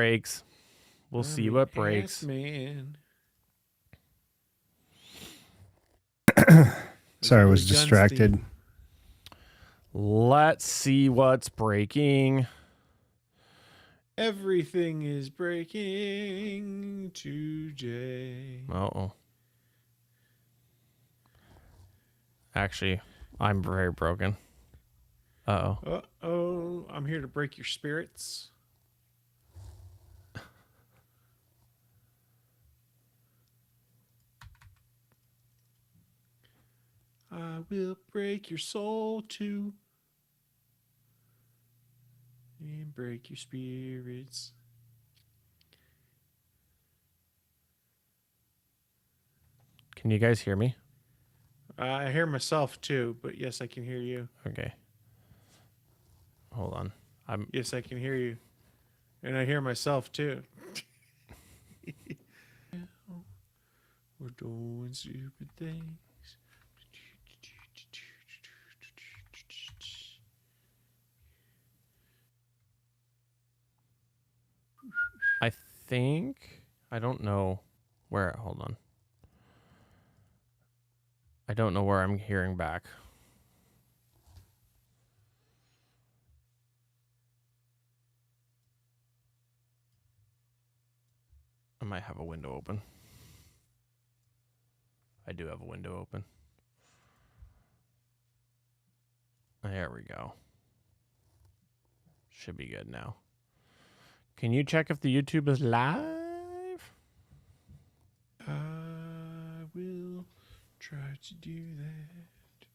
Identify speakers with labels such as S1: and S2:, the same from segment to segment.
S1: breaks. We'll see what breaks.
S2: Man.
S3: Sorry, I was distracted.
S1: Let's see what's breaking.
S2: Everything is breaking today.
S1: Uh-oh. Actually, I'm very broken. Uh-oh.
S2: Uh-oh. I'm here to break your spirits. I will break your soul too. And break your spirits.
S1: Can you guys hear me?
S2: I hear myself too, but yes, I can hear you.
S1: Okay. Hold on.
S2: Yes, I can hear you. And I hear myself too. We're doing stupid things.
S1: I think... I don't know where... Hold on. I don't know where I'm hearing back. I might have a window open. I do have a window open. There we go. Should be good now. Can you check if the YouTube is live?
S2: I will try to do that.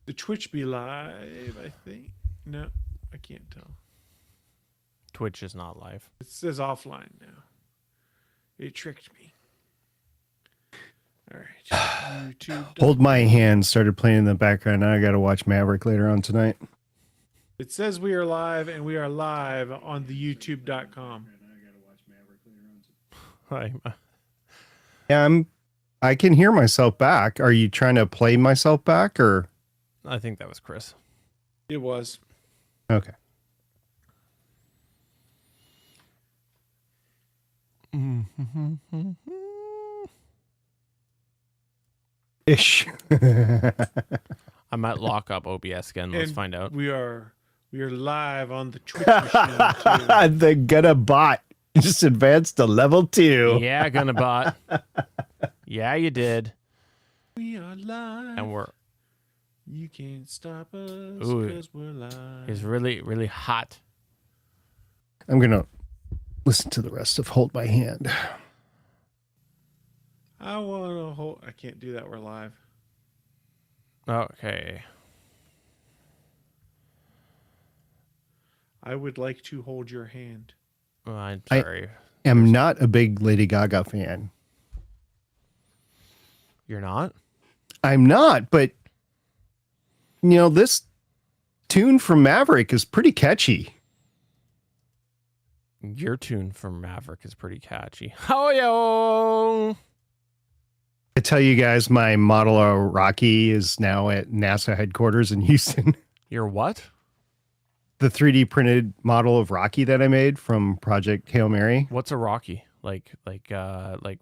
S2: The Twitch be live, I think. No, I can't tell.
S1: Twitch is not live.
S2: It says offline now. It tricked me. All right. YouTube.
S3: Hold My Hand started playing in the background. Now I got to watch Maverick later on tonight.
S2: It says we are live, and we are live on the YouTube.com.
S1: Hi.
S3: Yeah, I can hear myself back. Are you trying to play myself back or?
S1: I think that was Chris.
S2: It was.
S3: Okay. Ish.
S1: I might lock up OBS again. Let's find out.
S2: We are live on the Twitch machine too.
S3: The GonnaBot just advanced to level 2.
S1: Yeah, GonnaBot. Yeah, you did.
S2: We are live.
S1: And we're...
S2: You can't stop us because we're live.
S1: It's really, really hot.
S3: I'm going to listen to the rest of Hold My Hand.
S2: I want to hold... I can't do that. We're live.
S1: Okay.
S2: I would like to hold your hand.
S1: Oh, I'm sorry.
S3: I am not a big Lady Gaga fan.
S1: You're not?
S3: I'm not, but you know, this tune from Maverick is pretty catchy.
S1: Your tune from Maverick is pretty catchy. Oh, yo!
S3: I tell you guys, my model Rocky is now at NASA headquarters in Houston.
S1: Your what?
S3: The 3D printed model of Rocky that I made from Project Hail Mary.
S1: What's a Rocky? Like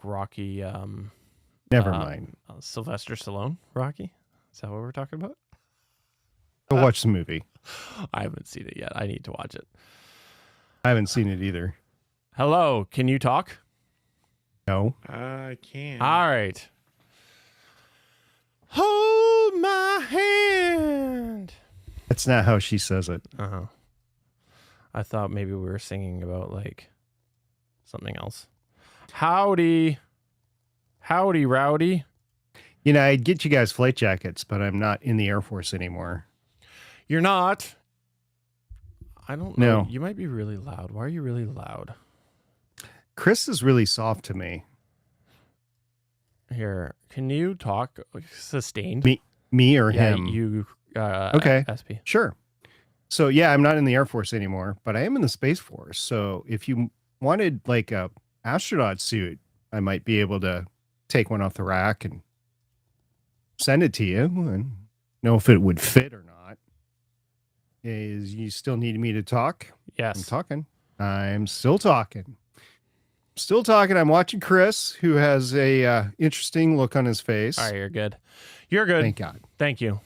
S1: Rocky...
S3: Never mind.
S1: Sylvester Stallone, Rocky? Is that what we're talking about?
S3: Go watch the movie.
S1: I haven't seen it yet. I need to watch it.
S3: I haven't seen it either.
S1: Hello, can you talk?
S3: No.
S2: I can.
S1: All right. Hold my hand.
S3: That's not how she says it.
S1: Uh-huh. I thought maybe we were singing about like something else. Howdy. Howdy, rowdy.
S3: You know, I'd get you guys flight jackets, but I'm not in the Air Force anymore.
S1: You're not? I don't know.
S3: No.
S1: You might be really loud. Why are you really loud?
S3: Chris is really soft to me.
S1: Here, can you talk sustained?
S3: Me or
S1: yeah,
S3: him?
S1: You,
S3: okay.
S1: SP.
S3: Sure. So, yeah, I'm not in the Air Force anymore, but I am in the Space Force. So if you wanted like a astronaut suit, I might be able to take one off the rack and send it to you and know if it would fit or not. is you still need me to talk? I'm
S1: Yes.
S3: talking. I'm still talking. Still talking. I'm watching Chris, who has a interesting look on his face.
S1: All right, you're good. You're good.
S3: Thank God.
S1: Thank you.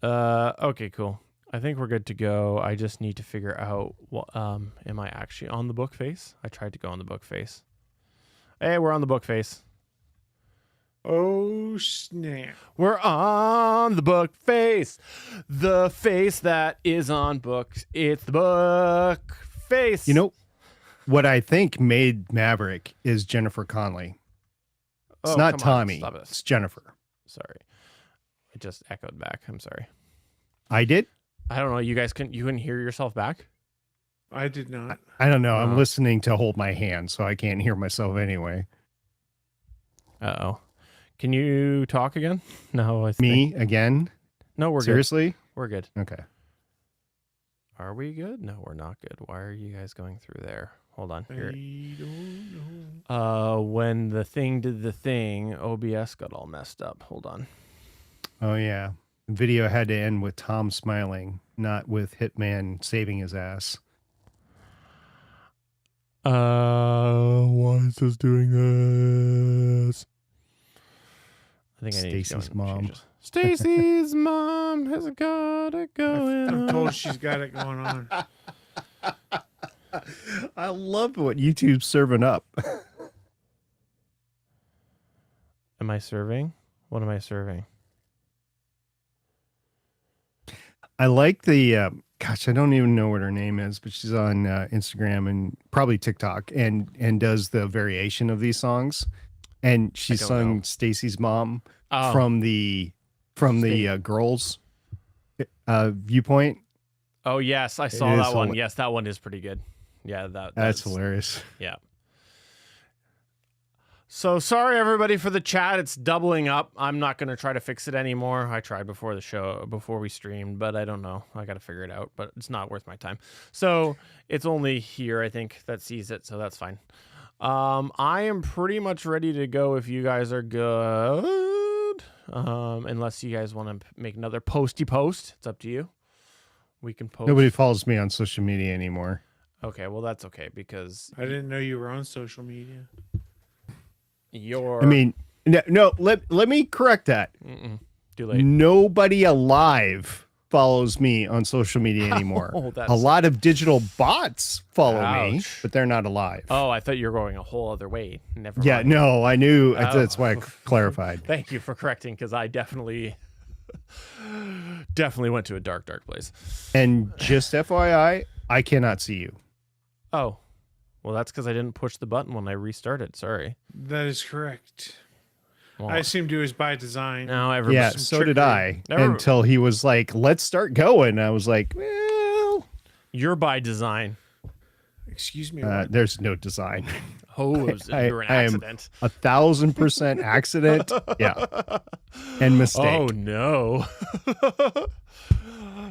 S1: Okay, cool. I think we're good to go. I just need to figure out what am I actually on the book face? I tried to go on the book face. Hey, we're on the book face.
S2: Oh, snap.
S1: We're on the book face. The face that is on books. It's the book face.
S3: You know, what I think made Maverick is Jennifer Connelly. It's
S1: Oh,
S3: not
S1: come on,
S3: Tommy.
S1: stop it.
S3: It's Jennifer.
S1: Sorry. I just echoed back. I'm sorry.
S3: I did?
S1: I don't know. You guys couldn't hear yourself back?
S2: I did not.
S3: I don't know. I'm
S1: Oh.
S3: listening to Hold My Hand, so I can't hear myself anyway.
S1: Uh-oh. Can you talk again? No, I think.
S3: Me again?
S1: No, we're
S3: Seriously?
S1: good. We're good.
S3: Okay.
S1: Are we good? No, we're not good. Why are you guys going through there? Hold on. Here.
S2: I don't know.
S1: When the thing did the thing, OBS got all messed up. Hold on.
S3: Oh, yeah. The video had to end with Tom smiling, not with Hitman saving his ass.
S1: Why is this doing this? I think I need to go
S3: Stacy's
S1: in
S3: mom.
S1: changes. Stacy's mom has got it going
S2: I'm
S1: on.
S2: told she's got it going on.
S3: I love what YouTube's serving up.
S1: Am I serving? What am I serving?
S3: I like the gosh, I don't even know what her name is, but she's on Instagram and probably TikTok and does the variation of these songs. And she
S1: don't
S3: sung
S1: know.
S3: Stacy's mom
S1: Oh,
S3: from the girls viewpoint.
S1: oh yes, I
S3: It
S1: saw
S3: is
S1: that one.
S3: hila-
S1: Yes, that one is pretty good. Yeah,
S3: That's hilarious.
S1: Yeah. So sorry everybody for the chat. It's doubling up. I'm not going to try to fix it anymore. I tried before the show, before we streamed, but I don't know. I got to figure it out, but it's not worth my time. So it's only here, I think, that sees it. So that's fine. I am pretty much ready to go if you guys are good. Unless you guys want to make another posty post. It's up to you. We can post.
S3: Nobody follows me on social media anymore.
S1: Okay, well, that's okay because
S2: I didn't know you were on social media.
S1: you're.
S3: I mean, no, let me correct that.
S1: Too late.
S3: Nobody alive follows me on social media anymore.
S1: Oh, that's-
S3: A lot of digital bots follow me,
S1: Ouch.
S3: but they're not alive.
S1: Oh, I thought you were going a whole other way. Never
S3: yeah,
S1: mind.
S3: no, I knew.
S1: Oh.
S3: That's why I clarified.
S1: Thank you for correcting because I definitely went to a dark place.
S3: And just FYI, I cannot see you.
S1: Oh, well, that's because I didn't push the button when I restarted. Sorry.
S2: That is correct.
S1: Well,
S2: I assumed it was by design.
S1: now everybody.
S3: Yeah,
S2: some
S3: so did
S2: trickery.
S3: I.
S1: Never-
S3: Until he was like, "Let's start going." I was like, "Well,
S1: You're by design.
S2: Excuse me. what?
S3: there's no design.
S1: Oh, you're an
S3: I am
S1: accident.
S3: 1,000% accident. Yeah, and mistake."
S1: Oh no.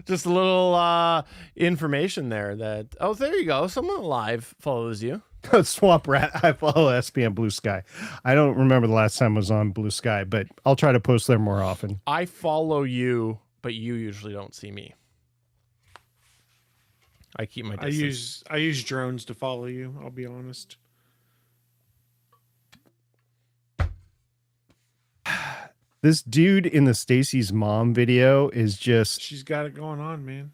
S1: Just a little information there that there you go. Someone live follows you.
S3: Swamp Rat. I follow SPM Blue Sky. I don't remember the last time I was on Blue Sky, but I'll try to post there more often.
S1: I follow you, but you usually don't see me. I keep my distance.
S2: I use drones to follow you. I'll be honest.
S3: This dude in the Stacy's mom video is just
S2: She's got it going on, man.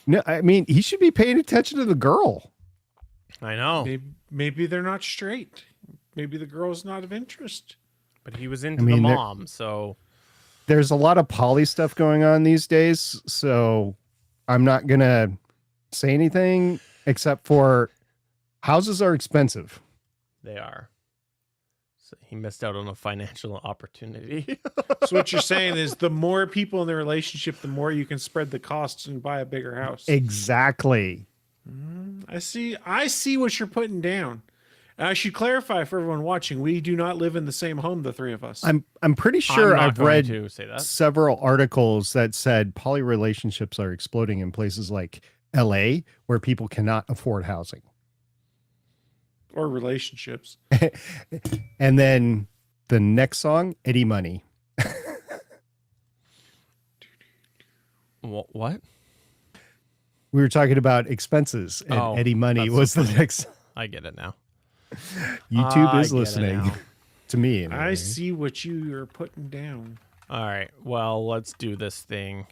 S3: no. I mean, he should be paying attention to the girl.
S1: I know.
S2: Maybe they're not straight. Maybe the girl's not of interest.
S1: But he was into
S3: mean,
S1: the
S3: there-
S1: mom, so
S3: There's a lot of poly stuff going on these days, so I'm not gonna say anything except for houses are expensive.
S1: they are. So he missed out on a financial opportunity.
S2: So what you're saying is the more people in the relationship, the more you can spread the costs and buy a bigger house.
S3: Exactly.
S2: I see what you're putting down. And I should clarify for everyone watching, we do not live in the same home, the three of us.
S3: I'm pretty sure
S1: I'm not
S3: I've
S1: going
S3: read
S1: to say that.
S3: several articles that said poly relationships are exploding in places like LA where people cannot afford housing.
S2: Or relationships.
S3: And then the next song, Eddie Money.
S1: What?
S3: We were talking about expenses, and
S1: Oh,
S3: Eddie Money
S1: that's so
S3: was the
S1: funny.
S3: next.
S1: I get it now.
S3: YouTube
S1: I
S3: is
S1: get it
S3: listening
S1: now.
S3: to me.
S2: I
S3: Anyway.
S2: see what you are putting down.
S1: All right. Well, let's do this thing.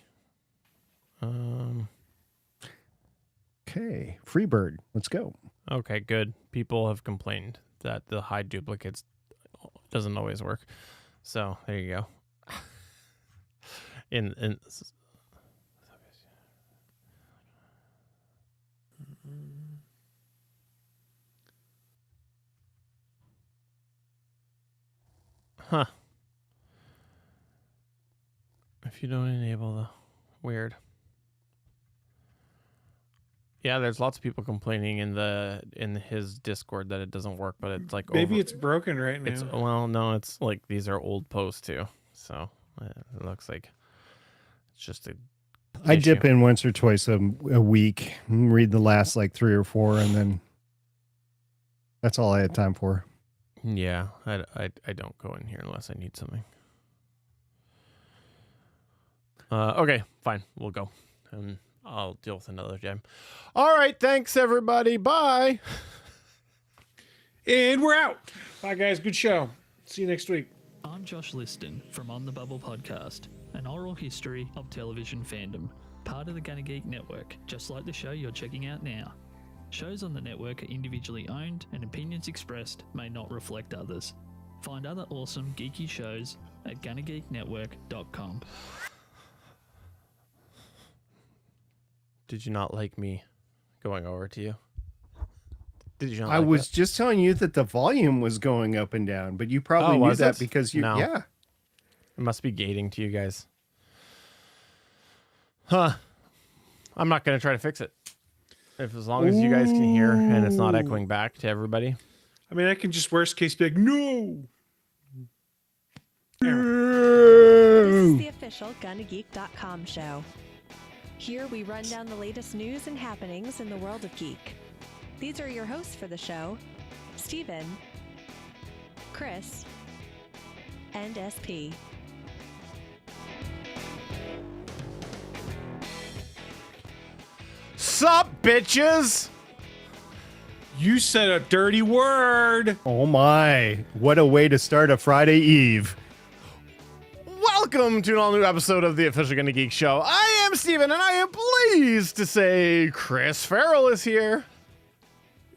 S3: Okay, Freebird, let's go.
S1: Okay, good. People have complained that the hide duplicates doesn't always work. So there you go. in Huh. If you don't enable the weird. Yeah, there's lots of people complaining in his Discord that it doesn't work, but it's like
S2: Maybe it's broken right now.
S1: it's no, it's like these are old posts too. So it looks like it's just a
S3: I
S1: issue.
S3: dip in once or twice a week, and read the last like 3 or 4, and then that's all I had time for.
S1: Yeah, I don't go in here unless I need something. Okay, fine. We'll go. And I'll deal with another gem. All right, thanks everybody. Bye.
S2: And we're out. Bye, guys. Good show. See you next week.
S4: I'm Josh Liston from On the Bubble Podcast, an oral history of television fandom, part of the GonnaGeek network, just like the show you're checking out now. Shows on the network are individually owned, and opinions expressed may not reflect others. Find other awesome geeky shows at GonnaGeekNetwork.com.
S1: Did you not like me going over to you? Did you not
S3: I
S1: like
S3: was
S1: that?
S3: just telling you that the volume was going up and down, but you probably knew
S1: was
S3: that
S1: it?
S3: because you,
S1: No.
S3: yeah.
S1: It must be gating to you guys. Huh. I'm not going to try to fix it. If as long as you guys can hear and it's not echoing back to everybody.
S2: I mean, I can just worst case be like, no.
S5: This is the official GonnaGeek.com show. Here we run down the latest news and happenings in the world of geek. These are your hosts for the show, Steven, Chris, and SP.
S1: Sup, bitches?
S2: You said a dirty word.
S3: Oh my, what a way to start a Friday Eve.
S1: Welcome to an all-new episode of the official Gonna Geek Show. I am Steven, and I am pleased to say Chris Farrell is here.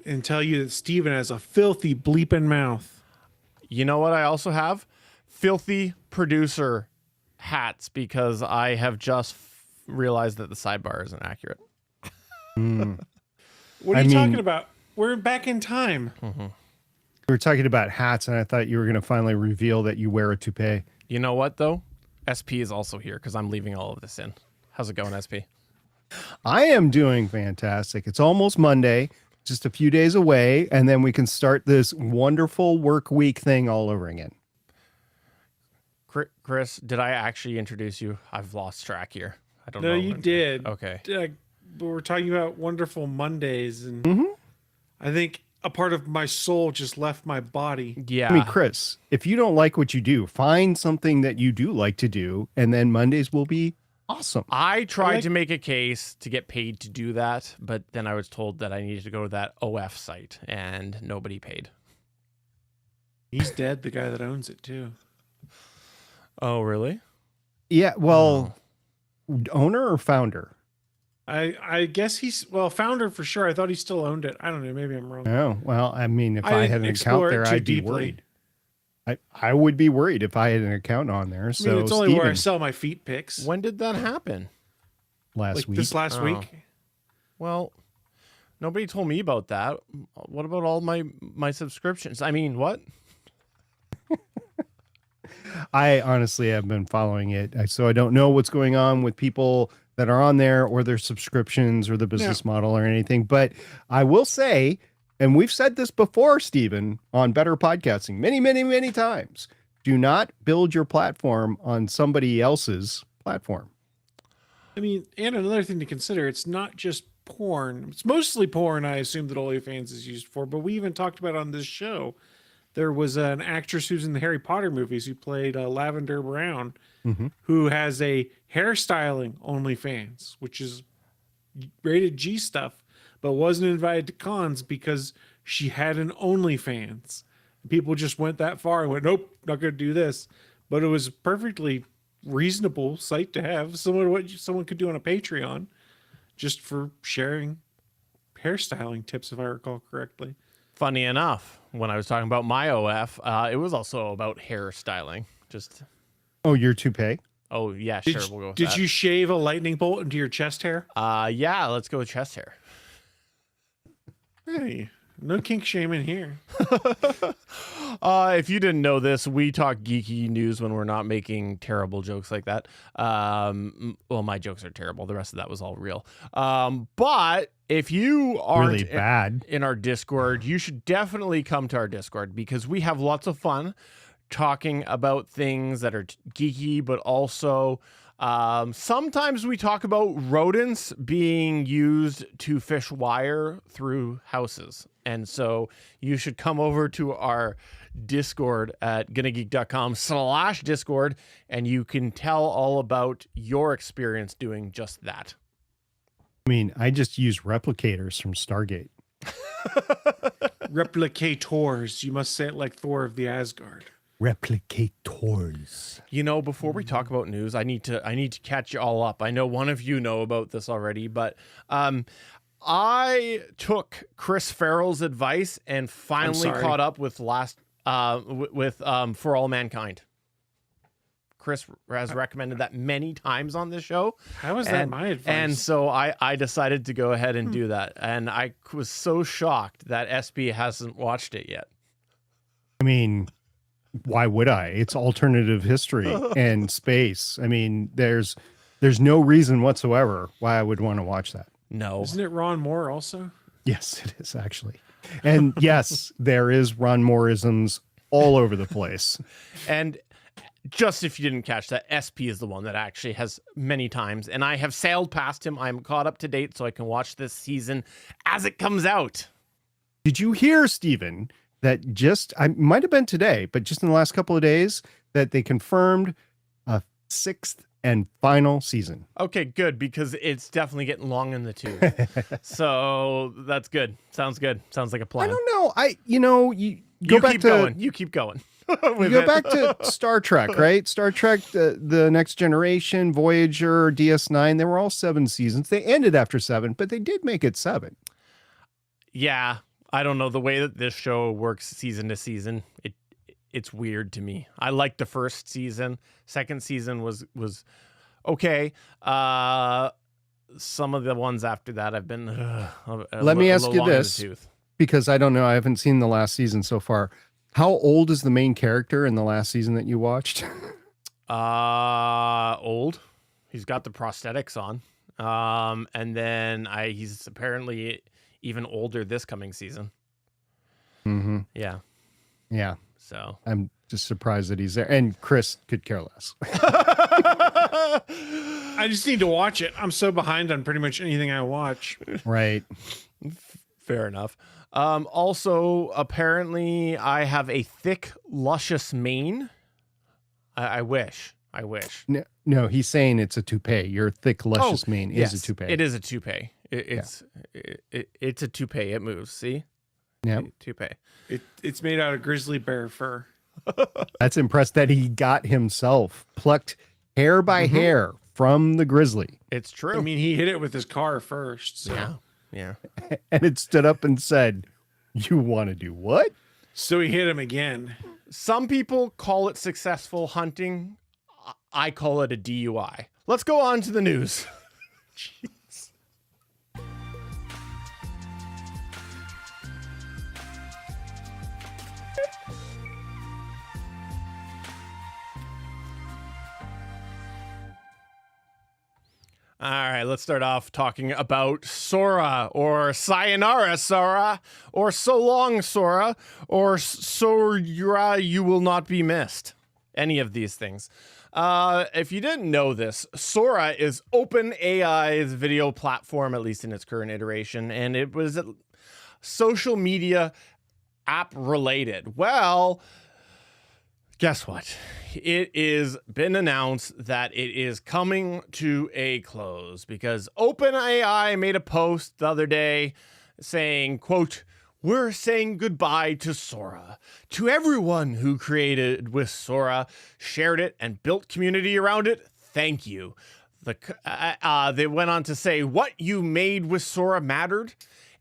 S2: And tell you that Steven has a filthy bleeping mouth.
S1: You know what I also have? Filthy producer hats, because I have just realized that the sidebar isn't accurate.
S2: What are
S3: I
S2: you
S3: mean-
S2: talking about? We're back in time.
S3: We were talking about hats, and I thought you were going to finally reveal that you wear a toupee.
S1: You know what, though? SP is also here, because I'm leaving all of this in. How's it going, SP?
S3: I am doing fantastic. It's almost Monday, just a few days away, and then we can start this wonderful work week thing all over again.
S1: Chris, did I actually introduce you? I've lost track here. I don't
S2: No,
S1: know.
S2: you did.
S1: Okay.
S2: But we're talking about wonderful Mondays, and I think a part of my soul just left my body.
S1: Yeah.
S3: I mean, Chris, if you don't like what you do, find something that you do like to do, and then Mondays will be awesome.
S1: I tried
S2: like-
S1: to make a case to get paid to do that, but then I was told that I needed to go to that OF site, and nobody paid.
S2: He's dead, the guy that owns it, too.
S1: Oh, really?
S3: Yeah, well, owner or founder?
S2: I guess he's, well, founder for sure. I thought he still owned it. I don't know. Maybe I'm wrong.
S3: Oh, well, I mean, if
S2: I
S3: I,
S2: didn't
S3: had an
S2: explore
S3: account
S2: it
S3: there,
S2: too
S3: I'd be
S2: deeply.
S3: worried. I would be worried if I had an account on there.
S2: I
S3: So
S2: mean, it's only where I
S3: Steven,
S2: sell my feet pics.
S1: When did that happen?
S3: last
S2: Like
S3: week.
S2: this last
S1: Oh.
S2: week.
S1: Well, nobody told me about that. What about all my subscriptions? I mean, what?
S3: I honestly have been following it, so I don't know what's going on with people that are on there or their subscriptions or the business model or anything. But I will say, and we've said this before, Stephen, on Better Podcasting many, many, many times, do not build your platform on somebody else's platform.
S2: I mean, and another thing to consider, it's not just porn. It's mostly porn, I assume, that OnlyFans is used for. But we even talked about on this show, there was an actress who's in the Harry Potter movies who played Lavender Brown, who has a hairstyling OnlyFans, which is rated G stuff, but wasn't invited to cons because she had an OnlyFans. People just went that far and went, nope, not going to do this. But it was a perfectly reasonable site to have, similar to what someone could do on a Patreon, just for sharing hairstyling tips, if I recall correctly.
S1: Funny enough, when I was talking about my OF, it was also about hairstyling. Just,
S3: Oh, your toupee?
S1: oh yeah, sure, we'll go with
S2: Did
S1: that.
S2: you shave a lightning bolt into your chest hair?
S1: Yeah, let's go with chest hair.
S2: Hey, no kink shaming here.
S1: If you didn't know this, we talk geeky news when we're not making terrible jokes like that. Well, my jokes are terrible. The rest of that was all real. But if you aren't
S3: Really bad.
S1: in our Discord, you should definitely come to our Discord because we have lots of fun talking about things that are geeky, but also sometimes we talk about rodents being used to fish wire through houses. And so you should come over to our Discord at GonnaGeek.com/Discord, and you can tell all about your experience doing just that.
S3: I mean, I just use replicators from Stargate.
S2: Replicators. You must say it like Thor of the Asgard.
S3: Replicators.
S1: You know, before we talk about news, I need to catch you all up. I know one of you know about this already, but I took Chris Farrell's advice and finally caught up with For All Mankind. Chris has recommended that many times on this show.
S2: How is that my advice?
S1: And so I decided to go ahead and do that. And I was so shocked that SB hasn't watched it yet.
S3: I mean, why would I? It's alternative history and space. I mean, there's no reason whatsoever why I would want to watch that.
S1: No.
S2: Isn't it Ron Moore also?
S3: Yes, it is actually. And yes, there is Ron Moore-isms all over the place.
S1: And just if you didn't catch that, SP is the one that actually has many times. And I have sailed past him. I'm caught up to date so I can watch this season as it comes out.
S3: Did you hear, Stephen, that I might have been today, but just in the last couple of days, that they confirmed a 6th and final season?
S1: Okay, good, because it's definitely getting long in the tooth. So that's good. Sounds good. Sounds like a plan.
S3: I don't know. You go back
S1: keep
S3: to
S1: going. You keep going.
S3: you go back to Star Trek, right? Star Trek, the Next Generation, Voyager, DS9. They were all 7 seasons. They ended after 7, but they did make it 7.
S1: Yeah, I don't know the way that this show works season to season. It's weird to me. I liked the first season. Second season was okay. Some of the ones after that have been.
S3: Let me ask you this, because I don't know. I haven't seen the last season so far. How old is the main character in the last season that you watched?
S1: Old. He's got the prosthetics on. And then he's apparently even older this coming season.
S3: Mm-hmm.
S1: Yeah.
S3: Yeah.
S1: So
S3: I'm just surprised that he's there. And Chris could care less.
S2: I just need to watch it. I'm so behind on pretty much anything I watch.
S3: Right.
S1: fair enough. Also, apparently, I have a thick, luscious mane. I wish.
S3: No, he's saying it's a toupee. Your thick, luscious mane
S1: yes,
S3: is a toupee.
S1: It is a toupee. It's a toupee. It moves. See?
S3: Yeah.
S1: Toupee.
S2: It's made out of grizzly bear fur.
S3: That's impressed that he got himself plucked hair by hair from the grizzly.
S1: It's true.
S2: I mean, he hit it with his car first. So.
S1: Yeah.
S3: And it stood up and said, "You want to do what?"
S2: So he hit him again.
S1: Some people call it successful hunting. I call it a DUI. Let's go on to the news. Jeez. All right, let's start off talking about Sora, or Sayonara Sora, or So Long Sora, or Sora You Will Not Be Missed. Any of these things. If you didn't know this, Sora is OpenAI's video platform, at least in its current iteration, and it was social media app related. Well, Guess what? It is been announced that it is coming to a close because OpenAI made a post the other day saying, quote, "We're saying goodbye to Sora. To everyone who created with Sora, shared it, and built community around it, thank you." They went on to say, "What you made with Sora mattered,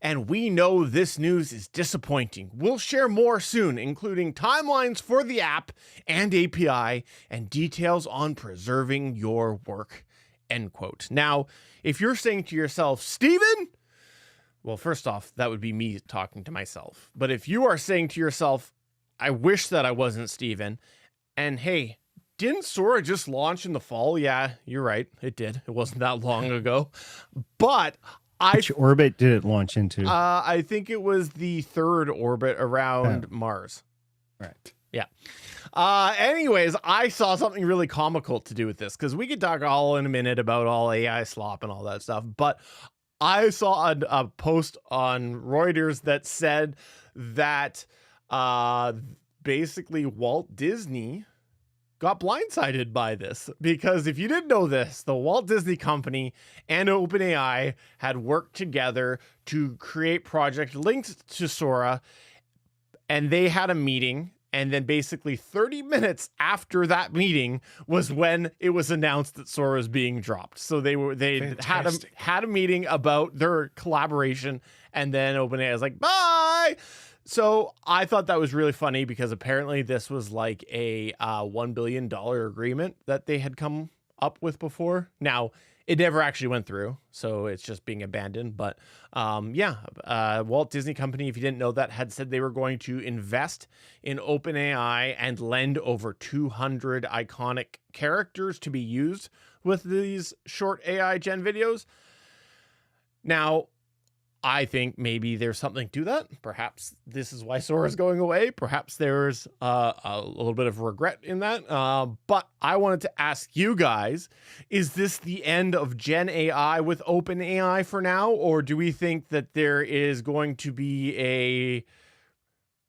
S1: and we know this news is disappointing. We'll share more soon, including timelines for the app and API and details on preserving your work." End quote. Now, if you're saying to yourself, "Steven," well, first off, that would be me talking to myself. But if you are saying to yourself, "I wish that I wasn't Steven," and hey, didn't Sora just launch in the fall? Yeah, you're right. It did. It wasn't that long ago. But
S3: Which orbit did it launch into?
S1: I think it was the third orbit around Mars.
S3: Right.
S1: Yeah. Anyways, I saw something really comical to do with this because we could talk all in a minute about all AI slop and all that stuff. But I saw a post on Reuters that said that basically Walt Disney got blindsided by this, because if you didn't know this, the Walt Disney Company and OpenAI had worked together to create project linked to Sora, and they had a meeting, and then basically 30 minutes after that meeting was when it was announced that Sora was being dropped. So they had a meeting about their collaboration, and then OpenAI was like, bye. So I thought that was really funny because apparently this was like a $1 billion agreement that they had come up with before. Now, it never actually went through, so it's just being abandoned. But Walt Disney Company, if you didn't know that, had said they were going to invest in OpenAI and lend over 200 iconic characters to be used with these short AI gen videos. Now, I think maybe there's something to that. Perhaps this is why Sora is going away. Perhaps there's a little bit of regret in that. But I wanted to ask you guys, is this the end of Gen AI with OpenAI for now? Or do we think that there is going to be a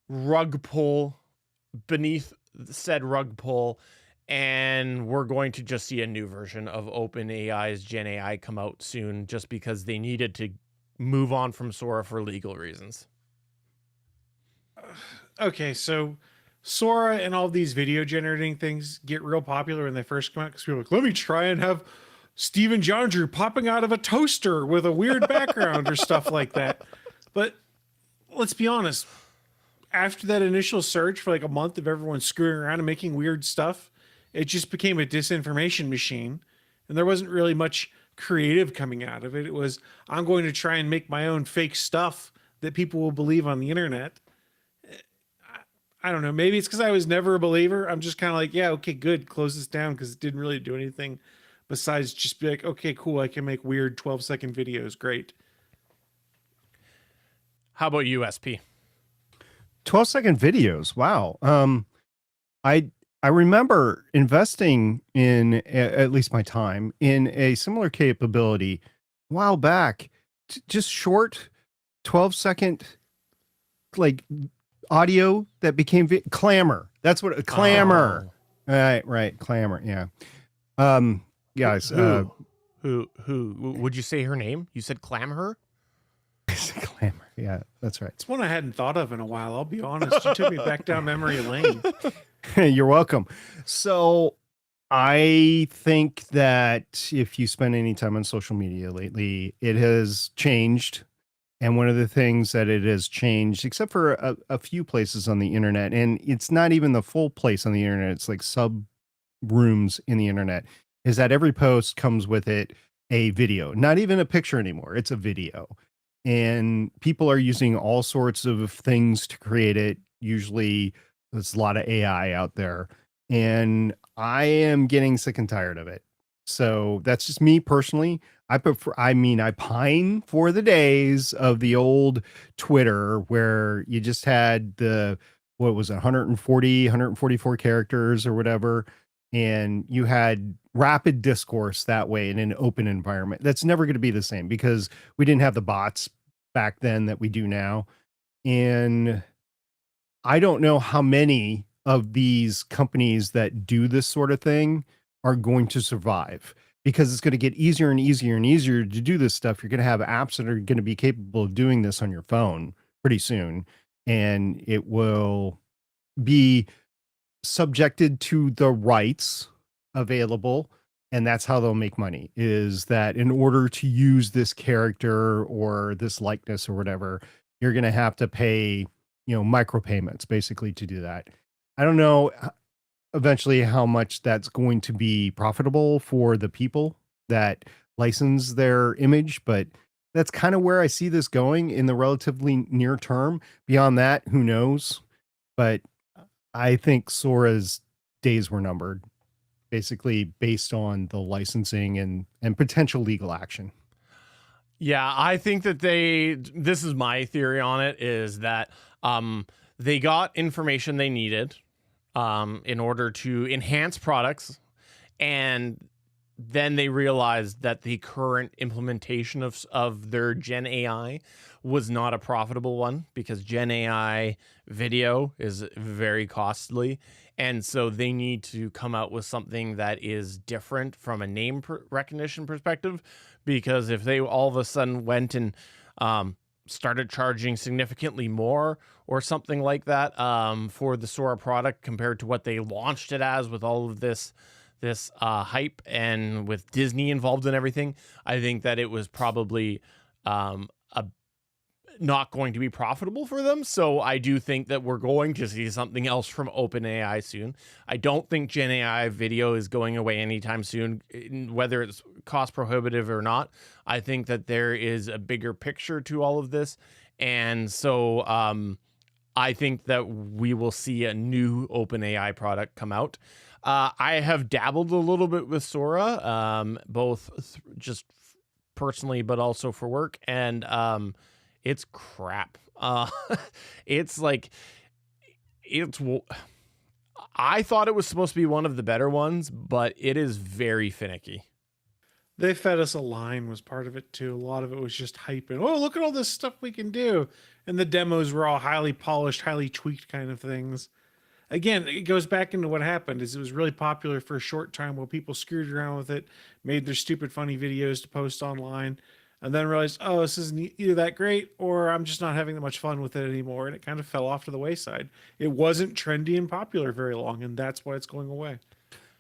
S1: rug pull beneath said rug pull, and we're going to just see a new version of OpenAI's Gen AI come out soon just because they needed to move on from Sora for legal reasons?
S2: Okay, so Sora and all these video generating things get real popular when they first come out because people are like, let me try and have Steven Jondrew popping out of a toaster with a weird background or stuff like that. But let's be honest, after that initial surge for like a month of everyone screwing around and making weird stuff, it just became a disinformation machine. And there wasn't really much creative coming out of it. It was, I'm going to try and make my own fake stuff that people will believe on the internet. I don't know. Maybe it's because I was never a believer. I'm just kind of like, yeah, okay, good. Close this down because it didn't really do anything besides just be like, okay, cool. I can make weird 12-second videos. Great.
S1: How about USP?
S3: 12-second videos. Wow. I remember investing in, at least my time, in a similar capability a while back. Just short 12-second like audio that became clamor. That's what clamor. Oh. Right. Clamor. Yeah. Guys.
S1: Who would you say her name? You said Clamor?
S3: Clamor. Yeah, that's right.
S2: It's one I hadn't thought of in a while. I'll be honest. You took me back down memory lane.
S3: You're welcome. So I think that if you spend any time on social media lately, it has changed. And one of the things that it has changed, except for a few places on the internet, and it's not even the full place on the internet, it's like sub rooms in the internet, is that every post comes with it a video, not even a picture anymore. It's a video. And people are using all sorts of things to create it. Usually there's a lot of AI out there, and I am getting sick and tired of it. So that's just me personally. I pine for the days of the old Twitter where you just had what was it, 144 characters or whatever. And you had rapid discourse that way in an open environment. That's never going to be the same because we didn't have the bots back then that we do now. And I don't know how many of these companies that do this sort of thing are going to survive, because it's going to get easier and easier and easier to do this stuff. You're going to have apps that are going to be capable of doing this on your phone pretty soon, and it will be subjected to the rights available. And that's how they'll make money, is that in order to use this character or this likeness or whatever, you're going to have to pay, micropayments basically to do that. I don't know eventually how much that's going to be profitable for the people that license their image, but that's kind of where I see this going in the relatively near term. Beyond that, who knows? But I think Sora's days were numbered, basically based on the licensing and potential legal action.
S1: Yeah, I think that this is my theory on it, is that they got information they needed in order to enhance products, and then they realized that the current implementation of their Gen AI was not a profitable one, because Gen AI video is very costly. And so they need to come out with something that is different from a name recognition perspective, because if they all of a sudden went and started charging significantly more or something like that for the Sora product compared to what they launched it as, with all of this hype and with Disney involved in everything, I think that it was probably not going to be profitable for them. So I do think that we're going to see something else from OpenAI soon. I don't think Gen AI video is going away anytime soon, whether it's cost prohibitive or not. I think that there is a bigger picture to all of this. And so I think that we will see a new OpenAI product come out. I have dabbled a little bit with Sora, both just personally, but also for work. And it's crap. It's like, I thought it was supposed to be one of the better ones, but it is very finicky.
S2: They fed us a line was part of it too. A lot of it was just hype and, oh, look at all this stuff we can do. And the demos were all highly polished, highly tweaked kind of things. Again, it goes back into what happened is it was really popular for a short time while people screwed around with it, made their stupid funny videos to post online, and then realized, oh, this isn't either that great or I'm just not having that much fun with it anymore. And it kind of fell off to the wayside. It wasn't trendy and popular very long, and that's why it's going away.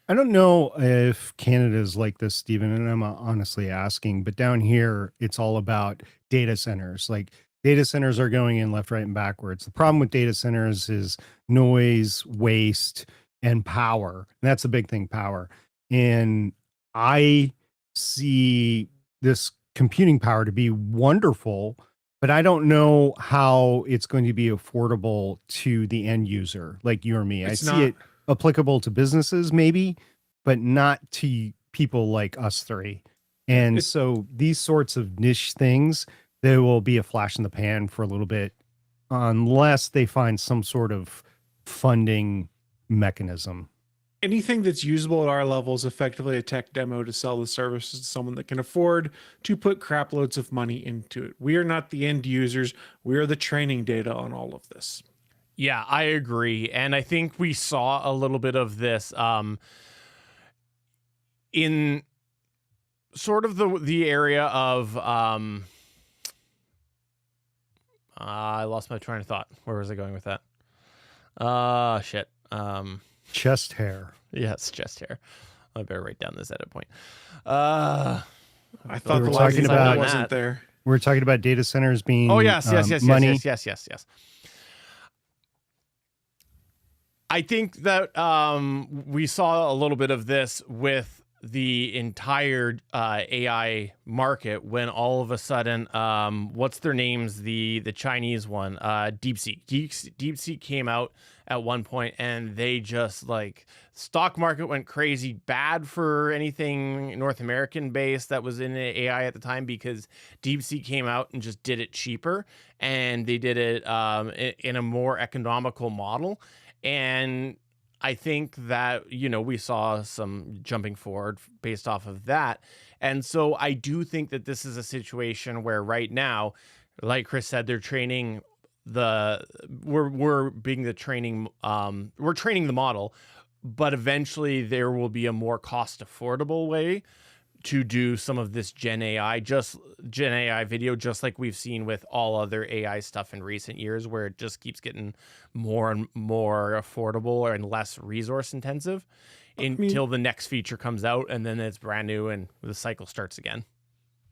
S3: I don't know if Canada's like this, Stephen, and I'm honestly asking, but down here, it's all about data centers. Like, data centers are going in left, right, and backwards. The problem with data centers is noise, waste, and power. And that's a big thing, power. And I see this computing power to be wonderful, but I don't know how it's going to be affordable to the end user, like you or me. I see it applicable to businesses maybe, but not to people like us three. And so these sorts of niche things, they will be a flash in the pan for a little bit, unless they find some sort of funding mechanism.
S2: Anything that's usable at our level is effectively a tech demo to sell the services to someone that can afford to put crap loads of money into it. We are not the end users. We are the training data on all of this.
S1: Yeah, I agree. And I think we saw a little bit of this in sort of the area of I lost my train of thought. Where was I going with that? Shit.
S3: Chest hair.
S1: Yes, chest hair. I better write down this edit point.
S2: I thought
S3: we
S2: the
S3: were
S2: last
S3: talking
S2: time
S3: about
S2: wasn't there.
S3: We're talking about data centers being
S1: Oh yes,
S3: money.
S1: yes. I think that we saw a little bit of this with the entire AI market when all of a sudden, what's their names? The Chinese one, DeepSeek. DeepSeek came out at one point, and they just like stock market went crazy bad for anything North American based that was in AI at the time, because DeepSeek came out and just did it cheaper, and they did it in a more economical model. And I think that, we saw some jumping forward based off of that. And so I do think that this is a situation where right now, like Chris said, they're training we're being the training, we're training the model, but eventually there will be a more cost affordable way to do some of this Gen AI video, just like we've seen with all other AI stuff in recent years, where it just keeps getting more and more affordable and less resource intensive until the next feature comes out, and then it's brand new and the cycle starts again.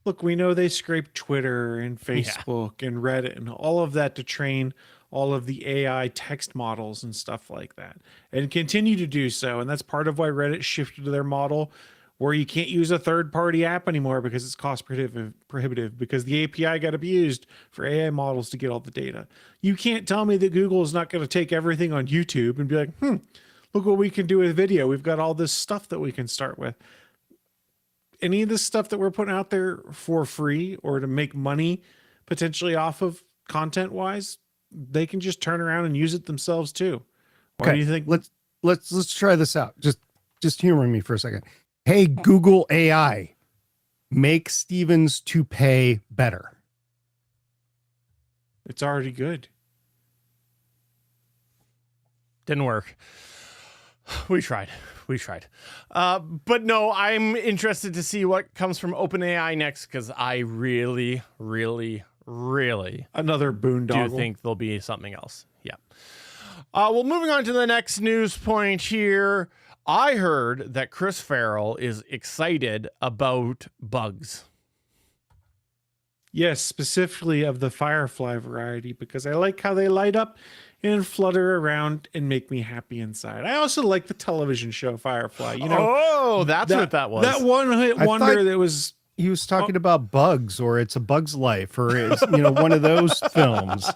S2: Look, we know they scrape Twitter and Facebook and Reddit and all of that to train all of the AI text models and stuff like that, and continue to do so. And that's part of why Reddit shifted to their model where you can't use a third-party app anymore because it's cost prohibitive because the API got abused for AI models to get all the data. You can't tell me that Google is not going to take everything on YouTube and be like, look what we can do with video. We've got all this stuff that we can start with. Any of this stuff that we're putting out there for free or to make money potentially off of content-wise, they can just turn around and use it themselves too. Why do you think?
S3: Let's try this out. Just humor me for a second. Hey, Google AI, make Steven's toupee better.
S2: It's already good.
S1: Didn't work. We tried. But no, I'm interested to see what comes from OpenAI next, because I really
S2: Another boondoggle.
S1: do think there'll be something else. Yeah. Well, moving on to the next news point here. I heard that Chris Farrell is excited about bugs.
S2: Yes, specifically of the Firefly variety, because I like how they light up and flutter around and make me happy inside. I also like the television show Firefly. You know,
S1: oh, that's what that was.
S2: That one-hit wonder that was...
S3: He was talking about Bugs, or It's a Bug's Life, or it's, one of those films.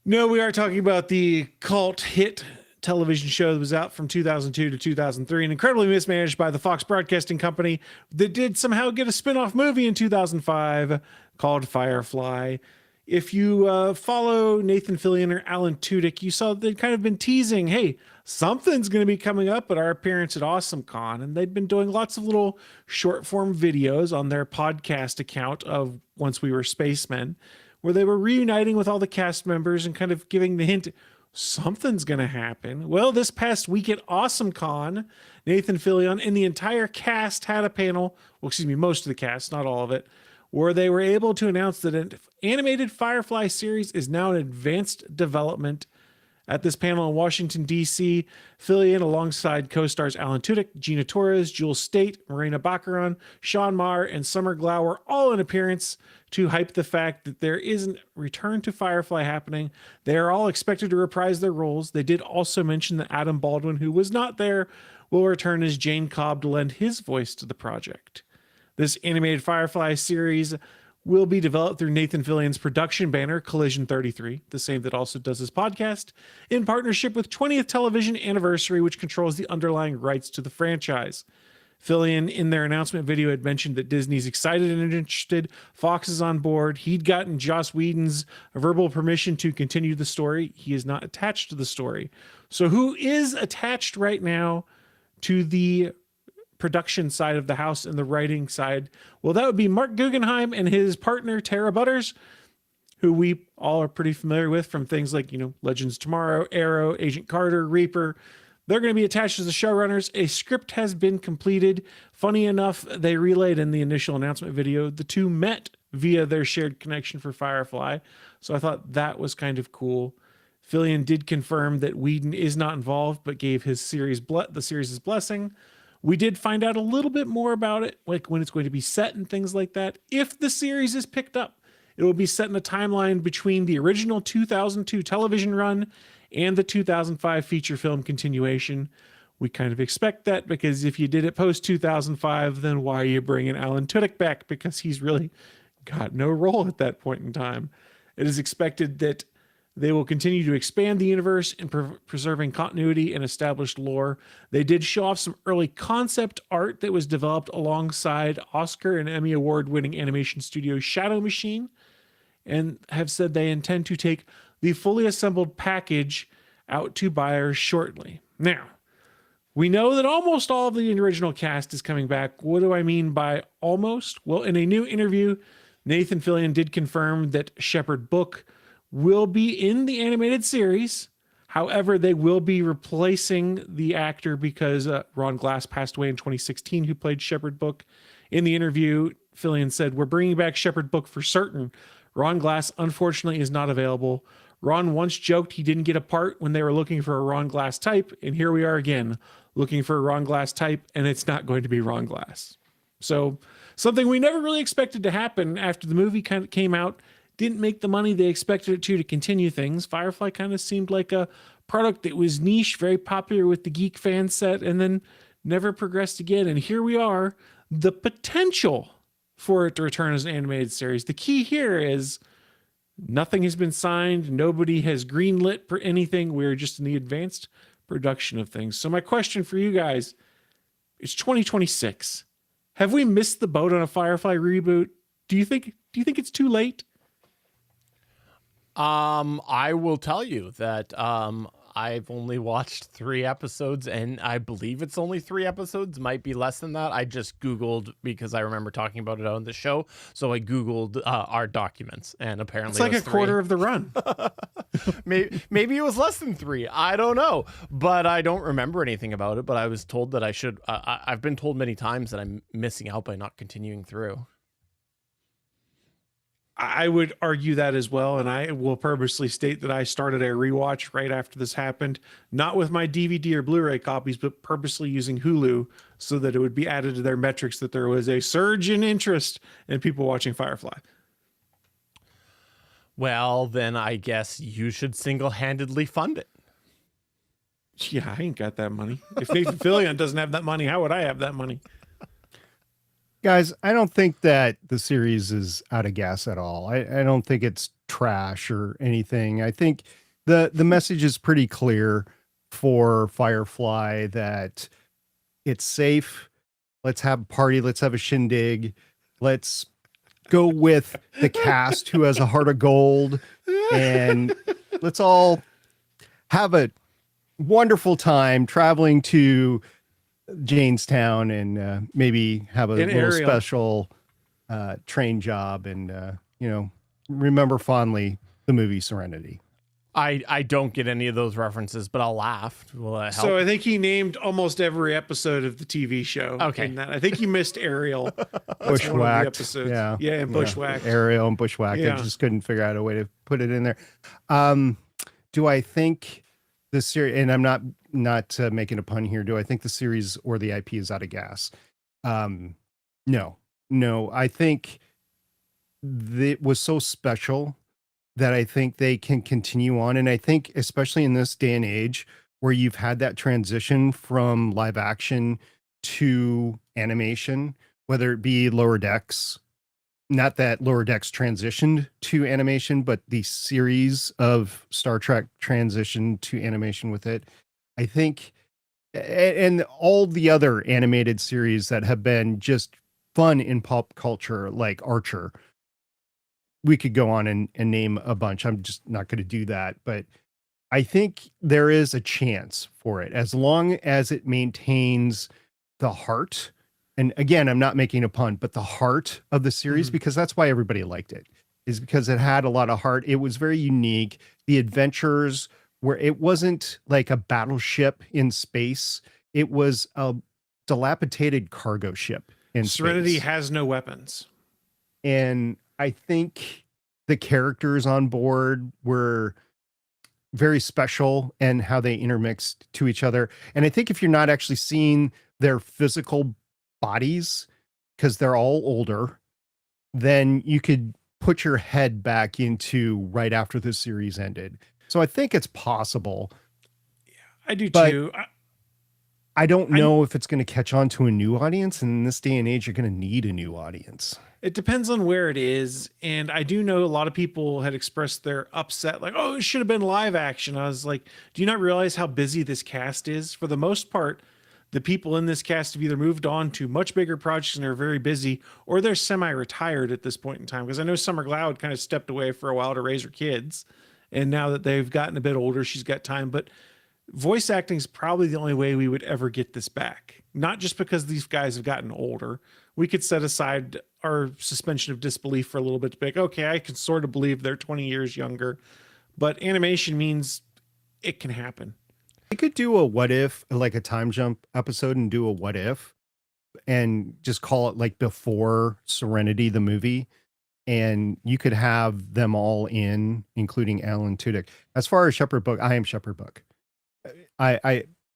S2: No, we are talking about the cult hit television show that was out from 2002 to 2003 and incredibly mismanaged by the Fox Broadcasting Company that did somehow get a spin-off movie in 2005 called Firefly. If you follow Nathan Fillion or Alan Tudyk, you saw they'd kind of been teasing, hey, something's going to be coming up at our appearance at AwesomeCon. And they'd been doing lots of little short form videos on their podcast account of Once We Were Spacemen, where they were reuniting with all the cast members and kind of giving the hint, something's going to happen. Well, this past week at AwesomeCon, Nathan Fillion and the entire cast had a panel, most of the cast, not all of it, where they were able to announce that an animated Firefly series is now in advanced development. At this panel in Washington, D.C., Fillion, alongside co-stars Alan Tudyk, Gina Torres, Jules State, Marina Baccarin, Sean Maher, and Summer Glau were all in appearance to hype the fact that there is a return to Firefly happening. They are all expected to reprise their roles. They did also mention that Adam Baldwin, who was not there, will return as Jane Cobb to lend his voice to the project. This animated Firefly series will be developed through Nathan Fillion's production banner, Collision 33, the same that also does his podcast, in partnership with 20th Television Anniversary, which controls the underlying rights to the franchise. Fillion, in their announcement video, had mentioned that Disney's excited and interested. Fox is on board. He'd gotten Joss Whedon's verbal permission to continue the story. He is not attached to the story. So who is attached right now to the production side of the house and the writing side? Well, that would be Mark Guggenheim and his partner, Tara Butters, who we all are pretty familiar with from things like, Legends Tomorrow, Arrow, Agent Carter, Reaper. They're going to be attached as the showrunners. A script has been completed. Funny enough, they relayed in the initial announcement video, the two met via their shared connection for Firefly. So I thought that was kind of cool. Fillion did confirm that Whedon is not involved, but gave his the series' blessing. We did find out a little bit more about it, like when it's going to be set and things like that. If the series is picked up, it will be set in a timeline between the original 2002 television run and the 2005 feature film continuation. We kind of expect that, because if you did it post 2005, then why are you bringing Alan Tudyk back? Because he's really got no role at that point in time. It is expected that they will continue to expand the universe in preserving continuity and established lore. They did show off some early concept art that was developed alongside Oscar and Emmy Award-winning animation studio Shadow Machine, and have said they intend to take the fully assembled package out to buyers shortly. Now, we know that almost all of the original cast is coming back. What do I mean by almost? Well, in a new interview, Nathan Fillion did confirm that Shepard Book will be in the animated series. However, they will be replacing the actor because Ron Glass passed away in 2016, who played Shepherd Book. In the interview, Fillion said, "We're bringing back Shepherd Book for certain. Ron Glass, unfortunately, is not available. Ron once joked he didn't get a part when they were looking for a Ron Glass type, and here we are again, looking for a Ron Glass type, and it's not going to be Ron Glass." So something we never really expected to happen after the movie kind of came out, didn't make the money they expected it to continue things. Firefly kind of seemed like a product that was niche, very popular with the geek fan set, and then never progressed again. And here we are, the potential for it to return as an animated series. The key here is nothing has been signed. Nobody has greenlit for anything. We're just in the advanced production of things. So my question for you guys, it's 2026. Have we missed the boat on a Firefly reboot? Do you think it's too late?
S1: I will tell you that I've only watched 3 episodes, and I believe it's only 3 episodes. Might be less than that. I just Googled because I remember talking about it on the show. So I Googled our documents, and apparently
S2: It's like
S1: it was
S2: a quarter
S1: 3.
S2: of the run.
S1: Maybe it was less than 3. I don't know, but I don't remember anything about it. But I was told that I should. I've been told many times that I'm missing out by not continuing through.
S2: I would argue that as well, and I will purposely state that I started a rewatch right after this happened, not with my DVD or Blu-ray copies, but purposely using Hulu so that it would be added to their metrics that there was a surge in interest in people watching Firefly.
S1: Well, then I guess you should single-handedly fund it.
S2: Yeah, I ain't got that money. If Nathan Fillion doesn't have that money, how would I have that money?
S3: Guys, I don't think that the series is out of gas at all. I don't think it's trash or anything. I think the message is pretty clear for Firefly that it's safe. Let's have a party. Let's have a shindig. Let's go with the cast who has a heart of gold, and let's all have a wonderful time traveling to Janestown and maybe have a little
S2: Ariel.
S3: special train job and remember fondly the movie Serenity.
S1: I don't get any of those references, but I'll laugh. Will that help?
S2: So I think he named almost every episode of the TV show.
S1: Okay.
S2: in that. I think he missed Ariel. That's one of the
S3: Bushwhacked.
S2: episodes.
S3: Yeah.
S2: Yeah, and Bushwhacked.
S3: Ariel and Bushwhacked.
S2: Yeah.
S3: I just couldn't figure out a way to put it in there. Do I think the series, and I'm not making a pun here, do I think the series or the IP is out of gas? No. I think it was so special that I think they can continue on. And I think, especially in this day and age where you've had that transition from live action to animation, whether it be Lower Decks, not that Lower Decks transitioned to animation, but the series of Star Trek transitioned to animation with it. I think, and all the other animated series that have been just fun in pop culture, like Archer, we could go on and name a bunch. I'm just not going to do that. But I think there is a chance for it as long as it maintains the heart. And again, I'm not making a pun, but the heart of the series, because that's why everybody liked it, is because it had a lot of heart. It was very unique. The adventures where it wasn't like a battleship in space. It was a dilapidated cargo ship in
S2: Serenity
S3: space.
S2: has no weapons.
S3: And I think the characters on board were very special and how they intermixed to each other. And I think if you're not actually seeing their physical bodies, because they're all older, then you could put your head back into right after the series ended. So I think it's possible.
S2: I do
S3: But
S2: too.
S3: I don't know if it's going to catch on to a new audience. And in this day and age, you're going to need a new audience.
S2: It depends on where it is. And I do know a lot of people had expressed their upset, like, oh, it should have been live action. I was like, do you not realize how busy this cast is? For the most part, the people in this cast have either moved on to much bigger projects and are very busy, or they're semi-retired at this point in time. Because I know Summer Glau kind of stepped away for a while to raise her kids. And now that they've gotten a bit older, she's got time. But voice acting is probably the only way we would ever get this back. Not just because these guys have gotten older. We could set aside our suspension of disbelief for a little bit to be like, okay, I can sort of believe they're 20 years younger. but animation means it can happen.
S3: I could do a what if, like a time jump episode, and do a what if, and just call it like before Serenity, the movie. And you could have them all in, including Alan Tudyk. As far as Shepherd Book, I am Shepherd Book. I'm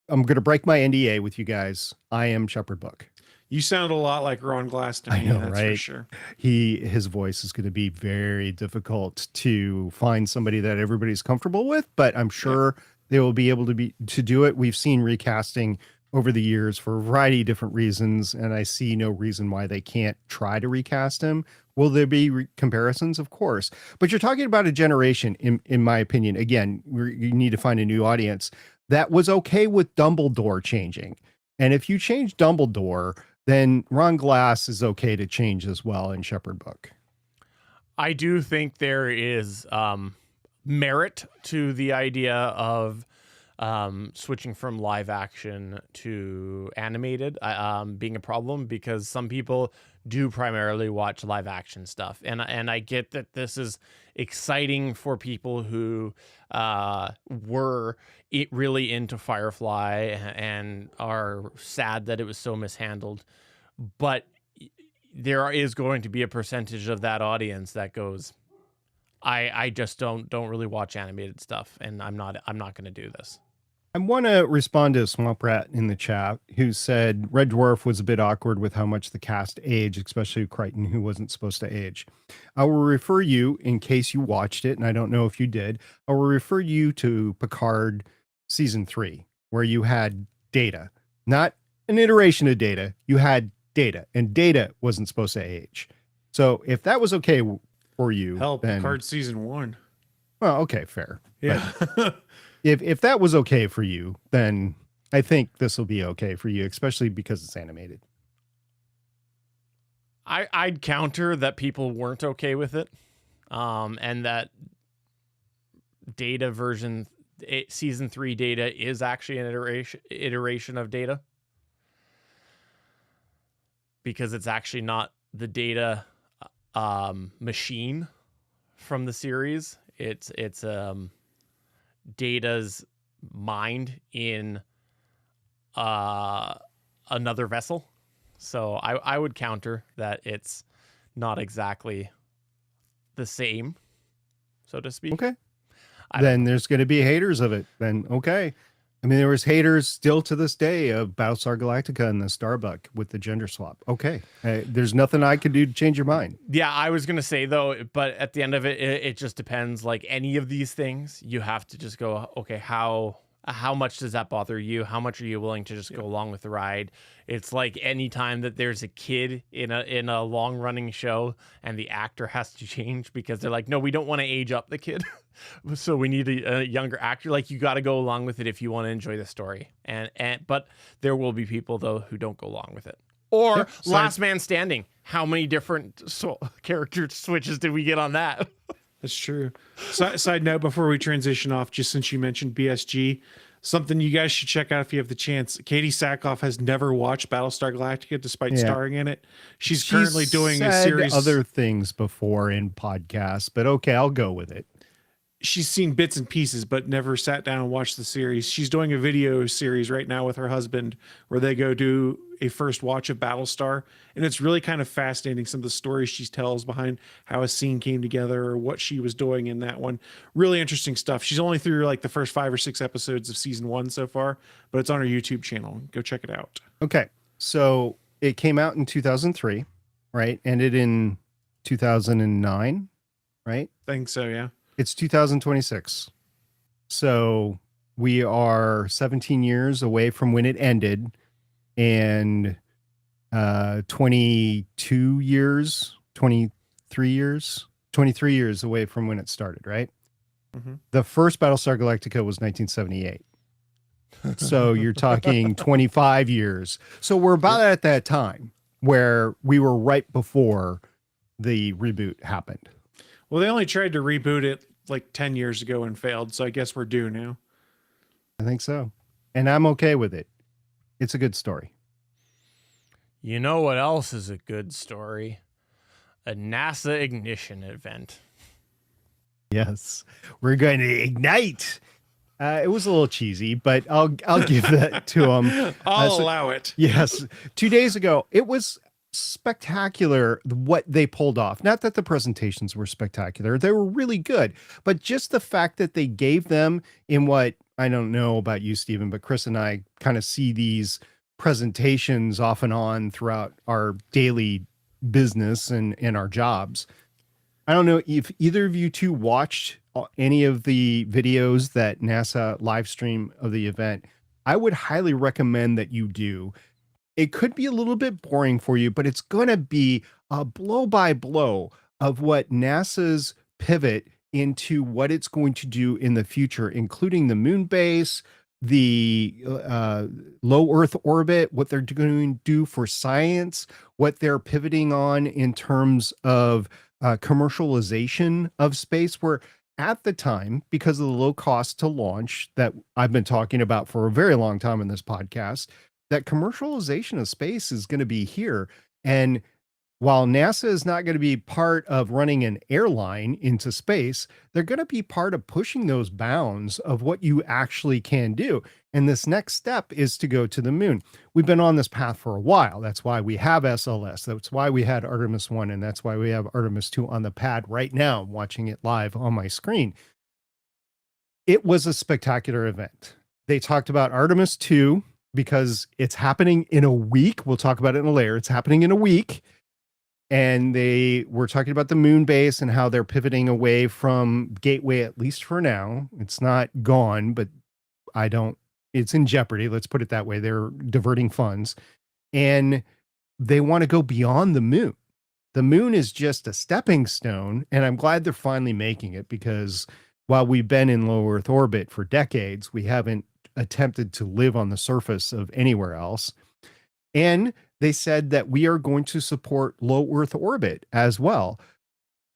S3: going to break my NDA with you guys. I am Shepherd Book.
S2: You sound a lot like Ron Glass to me.
S3: I know,
S2: that's
S3: right?
S2: for sure.
S3: His voice is going to be very difficult to find somebody that everybody's comfortable with, but I'm sure they will be able to do it. We've seen recasting over the years for a variety of different reasons, and I see no reason why they can't try to recast him. Will there be comparisons? Of course. But you're talking about a generation, in my opinion. Again, you need to find a new audience that was okay with Dumbledore changing. And if you change Dumbledore, then Ron Glass is okay to change as well in Shepherd Book.
S1: I do think there is merit to the idea of switching from live action to animated being a problem, because some people do primarily watch live action stuff, and I get that this is exciting for people who were really into Firefly and are sad that it was so mishandled, but there is going to be a percentage of that audience that goes, I just don't really watch animated stuff, and I'm not going to do this.
S3: I want to respond to Swamp Rat in the chat, who said Red Dwarf was a bit awkward with how much the cast aged, especially Crichton, who wasn't supposed to age. I will refer you, in case you watched it, and I don't know if you did, I will refer you to Picard season 3, where you had Data, not an iteration of Data. You had Data, and Data wasn't supposed to age. So if that was okay for you,
S2: Hell,
S3: then
S2: Picard season 1.
S3: well, okay, fair.
S2: Yeah.
S3: If that was okay for you, then I think this will be okay for you, especially because it's animated.
S1: I'd counter that people weren't okay with it, and that Data version season 3 Data is actually an iteration of Data, because it's actually not the Data machine from the series. It's Data's mind in another vessel. So I would counter that it's not exactly the same, so to speak.
S3: Okay. Then there's going to be haters of it. Then, okay. I mean, there was haters still to this day of Battlestar Galactica and the Starbuck with the gender swap. Okay. There's nothing I can do to change your mind.
S1: Yeah, I was going to say, though, but at the end of it, it just depends. Like any of these things, you have to just go, okay, how much does that bother you? How much are you willing to just go along with the ride? It's like any time that there's a kid in a long running show and the actor has to change because they're like, no, we don't want to age up the kid. So we need a younger actor. Like, you got to go along with it if you want to enjoy the story. But there will be people, though, who don't go along with it. Or Last Man Standing. How many different character switches did we get on that?
S2: That's true. Side note, before we transition off, just since you mentioned BSG, something you guys should check out if you have the chance. Katie Sackhoff has never watched Battlestar Galactica despite starring in it. She's currently doing a series.
S3: Other things before in podcasts, but okay, I'll go with it.
S2: She's seen bits and pieces, but never sat down and watched the series. She's doing a video series right now with her husband where they go do a first watch of Battlestar. And it's really kind of fascinating, some of the stories she tells behind how a scene came together or what she was doing in that one. Really interesting stuff. She's only through like the first 5 or 6 episodes of season 1 so far, but it's on her YouTube channel. Go check it out.
S3: Okay. So it came out in 2003, right? Ended in 2009, right?
S2: I think so, yeah.
S3: It's 2026. So we are 17 years away from when it ended and 23 years away from when it started, right?
S2: Mm-hmm.
S3: The first Battlestar Galactica was 1978. So you're talking 25 years. So we're about at that time where we were right before the reboot happened.
S2: Well, they only tried to reboot it like 10 years ago and failed, so I guess we're due now.
S3: I think so. And I'm okay with it. It's a good story.
S1: You know what else is a good story? A NASA ignition event.
S3: Yes, we're going to ignite. It was a little cheesy, but I'll give that to them.
S2: I'll allow it.
S3: Yes, 2 days ago, it was spectacular what they pulled off. Not that the presentations were spectacular, they were really good, but just the fact that they gave them in what, I don't know about you, Stephen, but Chris and I kind of see these presentations off and on throughout our daily business and our jobs. I don't know if either of you two watched any of the videos that NASA live stream of the event. I would highly recommend that you do. It could be a little bit boring for you, but it's going to be a blow by blow of what NASA's pivot into what it's going to do in the future, including the moon base, the low Earth orbit, what they're going to do for science, what they're pivoting on in terms of commercialization of space, where at the time, because of the low cost to launch that I've been talking about for a very long time in this podcast, that commercialization of space is going to be here. And while NASA is not going to be part of running an airline into space, they're going to be part of pushing those bounds of what you actually can do. And this next step is to go to the moon. We've been on this path for a while. That's why we have SLS. That's why we had Artemis 1, and that's why we have Artemis 2 on the pad right now. I'm watching it live on my screen. It was a spectacular event. They talked about Artemis 2 because it's happening in a week. We'll talk about it in a layer. It's happening in a week. And they were talking about the moon base and how they're pivoting away from Gateway, at least for now. It's not gone, but it's in jeopardy. Let's put it that way. They're diverting funds and they want to go beyond the moon. The moon is just a stepping stone. And I'm glad they're finally making it, because while we've been in low Earth orbit for decades, we haven't attempted to live on the surface of anywhere else. And they said that we are going to support low Earth orbit as well.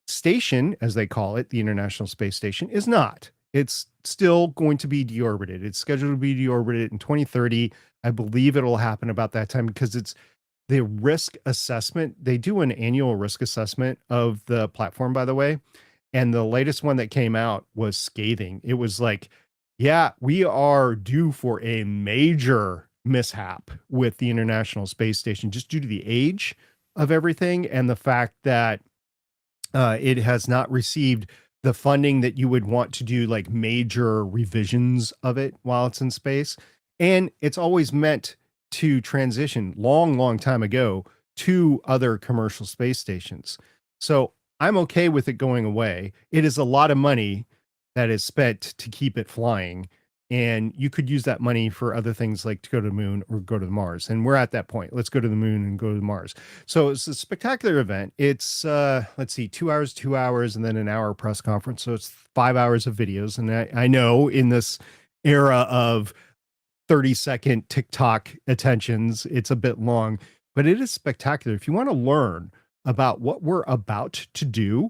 S3: Station, as they call it, the International Space Station, is not. It's still going to be deorbited. It's scheduled to be deorbited in 2030. I believe it'll happen about that time, because it's the risk assessment. They do an annual risk assessment of the platform, by the way. And the latest one that came out was scathing. It was like, yeah, we are due for a major mishap with the International Space Station, just due to the age of everything and the fact that it has not received the funding that you would want to do like major revisions of it while it's in space. And it's always meant to transition long time ago to other commercial space stations. So I'm okay with it going away. It is a lot of money that is spent to keep it flying. And you could use that money for other things like to go to the moon or go to Mars. And we're at that point. Let's go to the moon and go to Mars. So it's a spectacular event. It's, 2 hours, and then an hour press conference. So it's 5 hours of videos. And I know in this era of 30-second TikTok attentions, it's a bit long, but it is spectacular. If you want to learn about what we're about to do,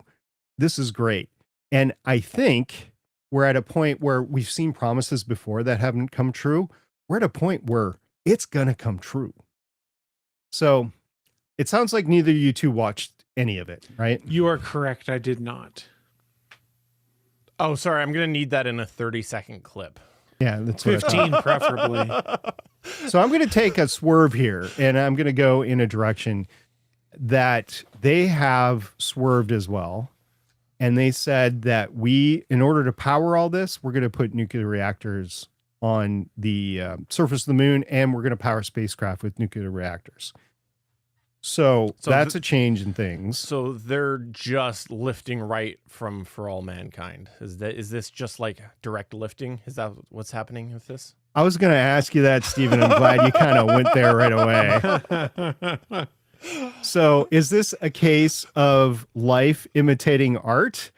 S3: this is great. And I think we're at a point where we've seen promises before that haven't come true. We're at a point where it's going to come true. So it sounds like neither of you two watched any of it, right?
S2: You are correct. I did not.
S1: Oh, sorry. I'm going to need that in a 30-second clip.
S3: Yeah, that's what I thought.
S2: 15 preferably.
S3: So I'm going to take a swerve here, and I'm going to go in a direction that they have swerved as well. And they said that in order to power all this, we're going to put nuclear reactors on the surface of the moon, and we're going to power spacecraft with nuclear reactors. So that's a change in things.
S1: So they're just lifting right from For All Mankind. Is this just like direct lifting? Is that what's happening with this?
S3: I was going to ask you that, Stephen. I'm glad you kind of went there right away. So is this a case of life imitating art,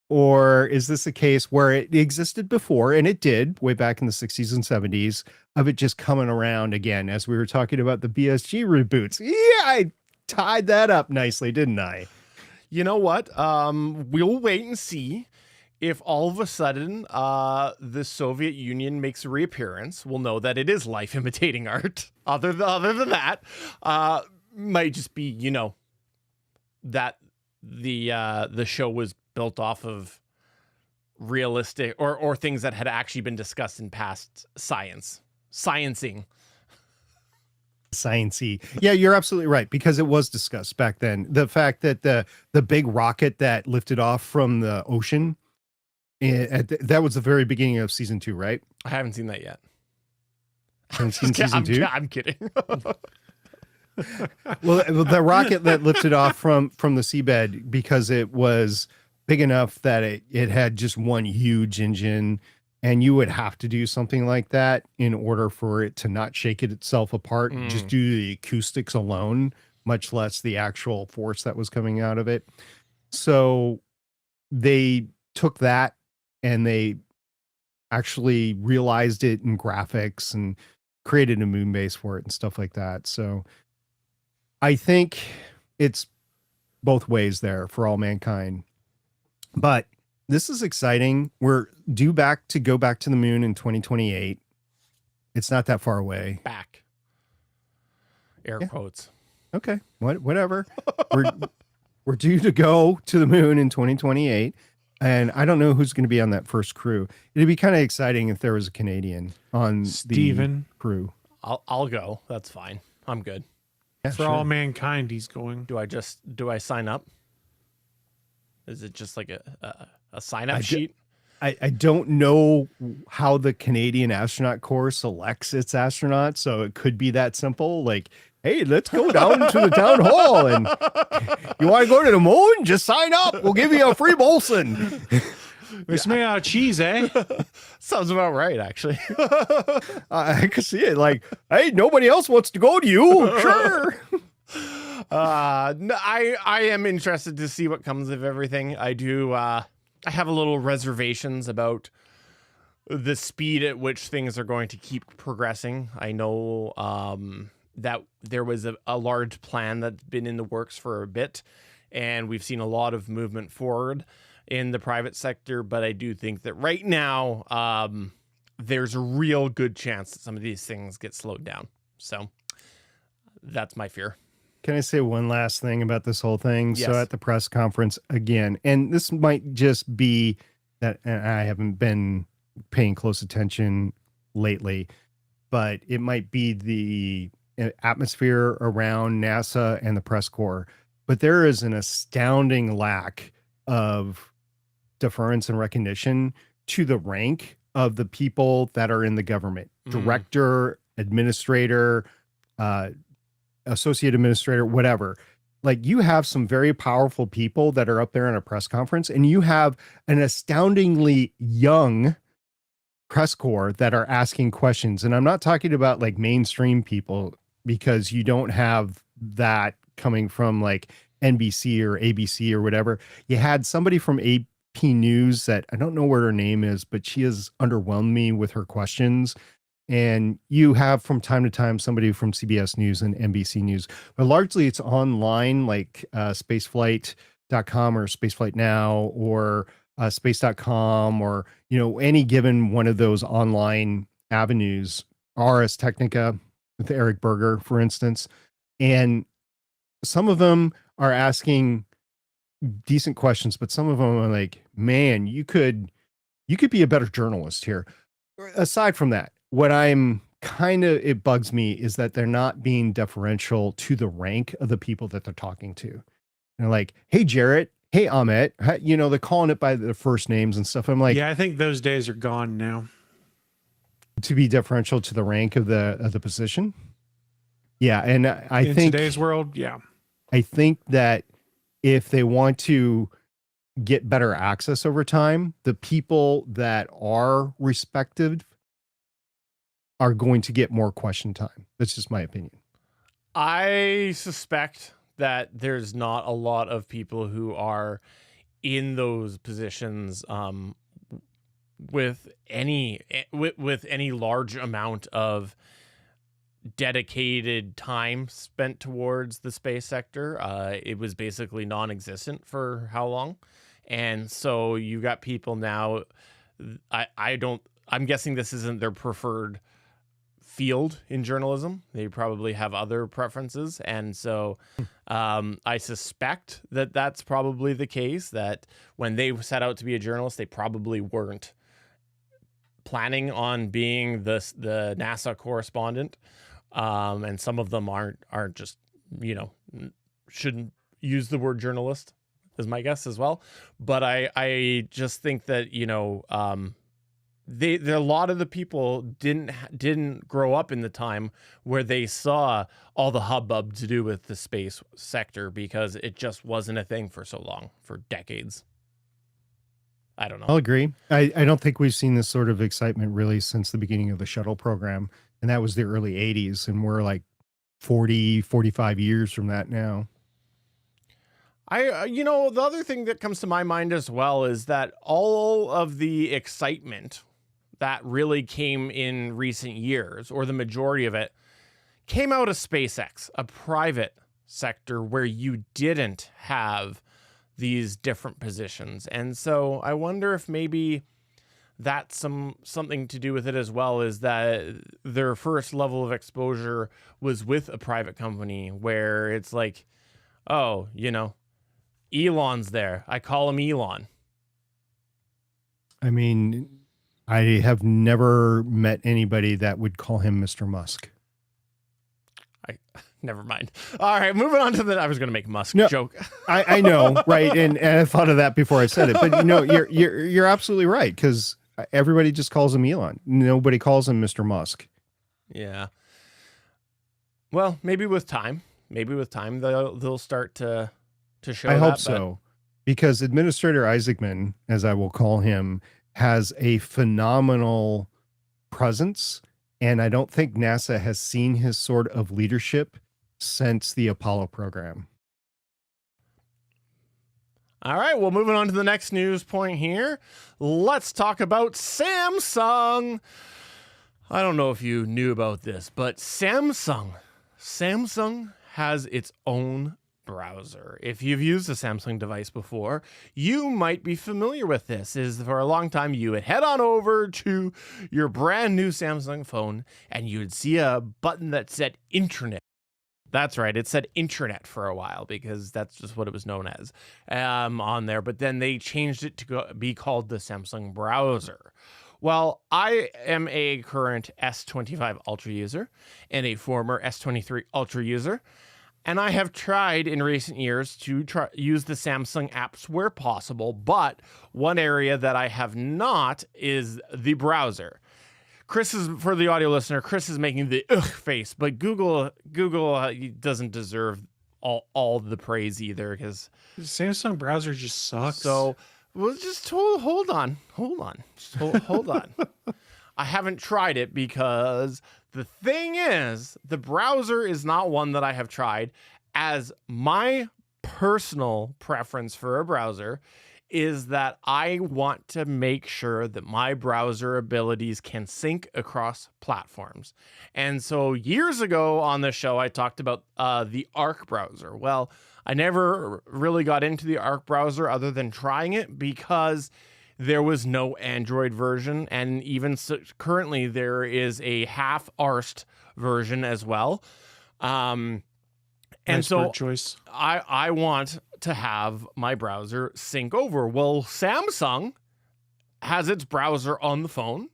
S3: or is this a case where it existed before, and it did way back in the 60s and 70s, of it just coming around again, as we were talking about the BSG reboots? Yeah, I tied that up nicely, didn't I?
S1: You know what? We'll wait and see. If all of a sudden the Soviet Union makes a reappearance, we'll know that it is life imitating art. Other than that, might just be, that the show was built off of realistic or things that had actually been discussed in past sciencing.
S3: Sciencey. Yeah, you're absolutely right, because it was discussed back then. The fact that the big rocket that lifted off from the ocean, that was the very beginning of season 2, right?
S1: I haven't seen that yet.
S3: Haven't seen season 2?
S1: I'm kidding.
S3: Well, the rocket that lifted off from the seabed, because it was big enough that it had just one huge engine, and you would have to do something like that in order for it to not shake itself apart, just due to the acoustics alone, much less the actual force that was coming out of it. So they took that and they actually realized it in graphics and created a moon base for it and stuff like that. So I think it's both ways there for all mankind. But this is exciting. We're due to go back to the moon in 2028. It's not that far away.
S1: Back. Air quotes.
S3: Okay. Whatever. We're due to go to the moon in 2028. And I don't know who's going to be on that first crew. It'd be kind of exciting if there was a Canadian on
S2: Steven.
S3: the crew.
S1: I'll go. That's fine. I'm good.
S3: Yeah,
S2: For all mankind, he's going.
S1: Do I sign up? Is it just like a sign up sheet?
S3: I don't know how the Canadian Astronaut Corps selects its astronauts, so it could be that simple. Like, hey, let's go down to the town hall, and you want to go to the moon? Just sign up. We'll give you a free Molson.
S2: It's made out of cheese, eh?
S1: Sounds about right, actually.
S3: I could see it. Like, hey, nobody else wants to go to you. Sure.
S1: No, I am interested to see what comes of everything. I do. I have a little reservations about the speed at which things are going to keep progressing. I know that there was a large plan that's been in the works for a bit, and we've seen a lot of movement forward in the private sector. But I do think that right now, there's a real good chance that some of these things get slowed down. So that's my fear.
S3: Can I say one last thing about this whole thing?
S1: Yes.
S3: So at the press conference again, and this might just be that I haven't been paying close attention lately, but it might be the atmosphere around NASA and the press corps. But there is an astounding lack of deference and recognition to the rank of the people that are in the government. Director, administrator, associate administrator, whatever. Like, you have some very powerful people that are up there in a press conference, and you have an astoundingly young press corps that are asking questions. And I'm not talking about like mainstream people, because you don't have that coming from like NBC or ABC or whatever. You had somebody from AP News that I don't know what her name is, but she has underwhelmed me with her questions. And you have from time to time somebody from CBS News and NBC News, but largely it's online, like spaceflight.com or Spaceflight Now or space.com, or, you know, any given one of those online avenues, Ars Technica with Eric Berger, for instance. And some of them are asking decent questions, but some of them are like, man, you could be a better journalist here. Aside from that, what it bugs me is that they're not being deferential to the rank of the people that they're talking to. They're like, hey, Jarrett, hey, Ahmet, you know, they're calling it by their first names and stuff. I'm like,
S2: Yeah, I think those days are gone now.
S3: to be deferential to the rank of the position. Yeah. And I
S2: In
S3: think
S2: today's world, yeah.
S3: I think that if they want to get better access over time, the people that are respected are going to get more question time. That's just my opinion.
S1: I suspect that there's not a lot of people who are in those positions with any large amount of dedicated time spent towards the space sector. It was basically non-existent for how long? And so you got people now. I'm guessing this isn't their preferred field in journalism. They probably have other preferences. And so I suspect that that's probably the case, that when they set out to be a journalist, they probably weren't planning on being the NASA correspondent. And some of them aren't just, shouldn't use the word journalist, is my guess as well. But I just think that, a lot of the people didn't grow up in the time where they saw all the hubbub to do with the space sector, because it just wasn't a thing for so long, for decades. I don't know.
S3: I'll agree. I don't think we've seen this sort of excitement really since the beginning of the shuttle program. And that was the early 80s. And we're like 40, 45 years from that now.
S1: The other thing that comes to my mind as well is that all of the excitement that really came in recent years, or the majority of it, came out of SpaceX, a private sector where you didn't have these different positions. And so I wonder if maybe that's something to do with it as well, is that their first level of exposure was with a private company where it's like, oh, Elon's there. I call him Elon.
S3: I mean, I have never met anybody that would call him Mr. Musk.
S1: Never mind. All right, moving on to I was going to make a Musk joke.
S3: I know, right? And I thought of that before I said it. But you're absolutely right, because everybody just calls him Elon. Nobody calls him Mr. Musk.
S1: Yeah. Well, maybe with time they'll start to show.
S3: I hope so, because Administrator Isaacman, as I will call him, has a phenomenal presence. And I don't think NASA has seen his sort of leadership since the Apollo program.
S1: All right, well, moving on to the next news point here. Let's talk about Samsung. I don't know if you knew about this, but Samsung has its own browser. If you've used a Samsung device before, you might be familiar with this. For a long time, you would head on over to your brand new Samsung phone and you would see a button that said Intranet. That's right. It said Intranet for a while because that's just what it was known as on there. But then they changed it to be called the Samsung browser. Well, I am a current S25 Ultra user and a former S23 Ultra user. And I have tried in recent years to use the Samsung apps where possible. But one area that I have not is the browser. For the audio listener, Chris is making the ugh face, but Google doesn't deserve all the praise either, because
S2: the Samsung browser just sucks.
S1: So we'll just hold on. Just hold on. I haven't tried it because the thing is, the browser is not one that I have tried, as my personal preference for a browser is that I want to make sure that my browser abilities can sync across platforms. And so years ago on the show, I talked about the Arc browser. Well, I never really got into the Arc browser other than trying it because there was no Android version. And even currently, there is a half-arsed version as well. And
S2: nice
S1: so
S2: word choice.
S1: I want to have my browser sync over. Well, Samsung has its browser on the phone,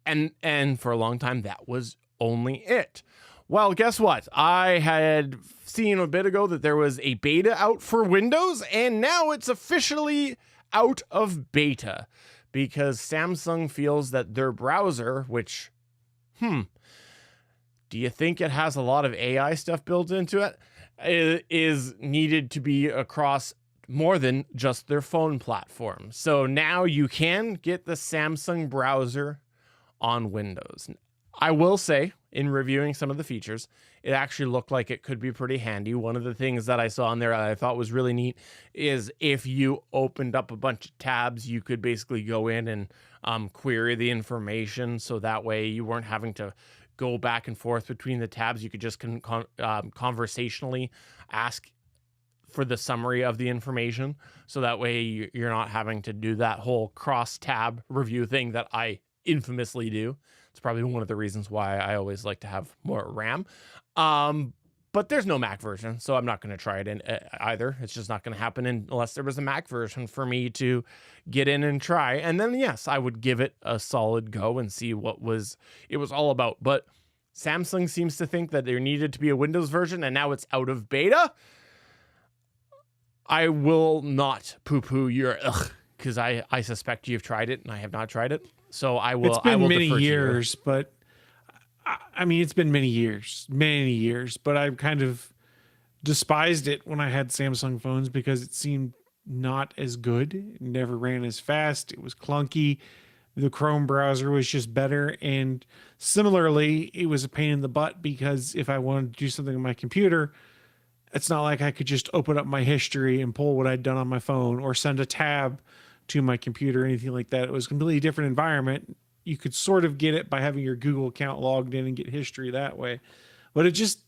S1: and for a long time that was only it. Well, guess what? I had seen a bit ago that there was a beta out for Windows, and now it's officially out of beta because Samsung feels that their browser, which, do you think it has a lot of AI stuff built into it? Is needed to be across more than just their phone platform. So now you can get the Samsung browser on Windows. I will say, in reviewing some of the features, it actually looked like it could be pretty handy. One of the things that I saw in there that I thought was really neat is if you opened up a bunch of tabs, you could basically go in and query the information. So that way you weren't having to go back and forth between the tabs. You could just conversationally ask for the summary of the information. So that way you're not having to do that whole cross-tab review thing that I infamously do. It's probably one of the reasons why I always like to have more RAM. But there's no Mac version, so I'm not going to try it in either. It's just not going to happen unless there was a Mac version for me to get in and try. And then, yes, I would give it a solid go and see what it was all about. But Samsung seems to think that there needed to be a Windows version, and now it's out of beta. I will not poo-poo your because I suspect you've tried it, and I have not tried it. So I will.
S2: It's been
S1: I will
S2: many
S1: defer to you.
S2: years, but I mean, it's been many years, but I've kind of despised it when I had Samsung phones because it seemed not as good. It never ran as fast. It was clunky. The Chrome browser was just better. And similarly, it was a pain in the butt because if I wanted to do something on my computer, it's not like I could just open up my history and pull what I'd done on my phone or send a tab to my computer or anything like that. It was a completely different environment. You could sort of get it by having your Google account logged in and get history that way. But it just,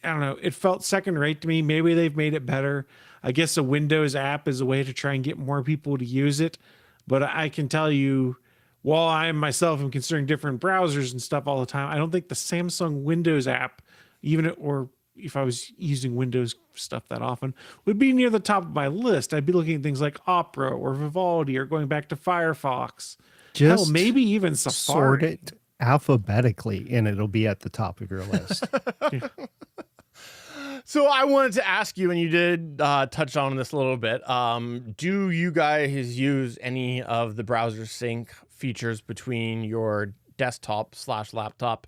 S2: I don't know, it felt second rate to me. Maybe they've made it better. I guess a Windows app is a way to try and get more people to use it. But I can tell you, while I myself am considering different browsers and stuff all the time, I don't think the Samsung Windows app, or if I was using Windows stuff that often, would be near the top of my list. I'd be looking at things like Opera or Vivaldi or going back to Firefox.
S3: Just
S2: hell, maybe even Safari.
S3: Sort it alphabetically, and it'll be at the top of your list.
S1: So I wanted to ask you, and you did touch on this a little bit. Do you guys use any of the browser sync features between your desktop/laptop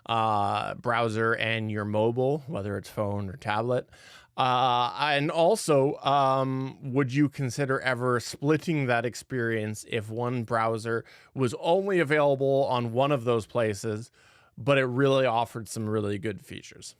S1: browser and your mobile, whether it's phone or tablet? And also, would you consider ever splitting that experience if one browser was only available on one of those places, but it really offered some really good features?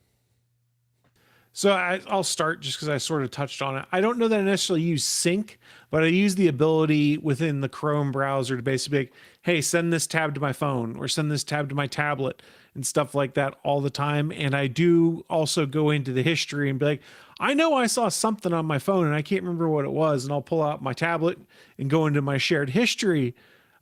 S2: So I'll start just because I sort of touched on it. I don't know that I necessarily use sync, but I use the ability within the Chrome browser to basically be like, hey, send this tab to my phone or send this tab to my tablet and stuff like that all the time. And I do also go into the history and be like, I know I saw something on my phone and I can't remember what it was. And I'll pull out my tablet and go into my shared history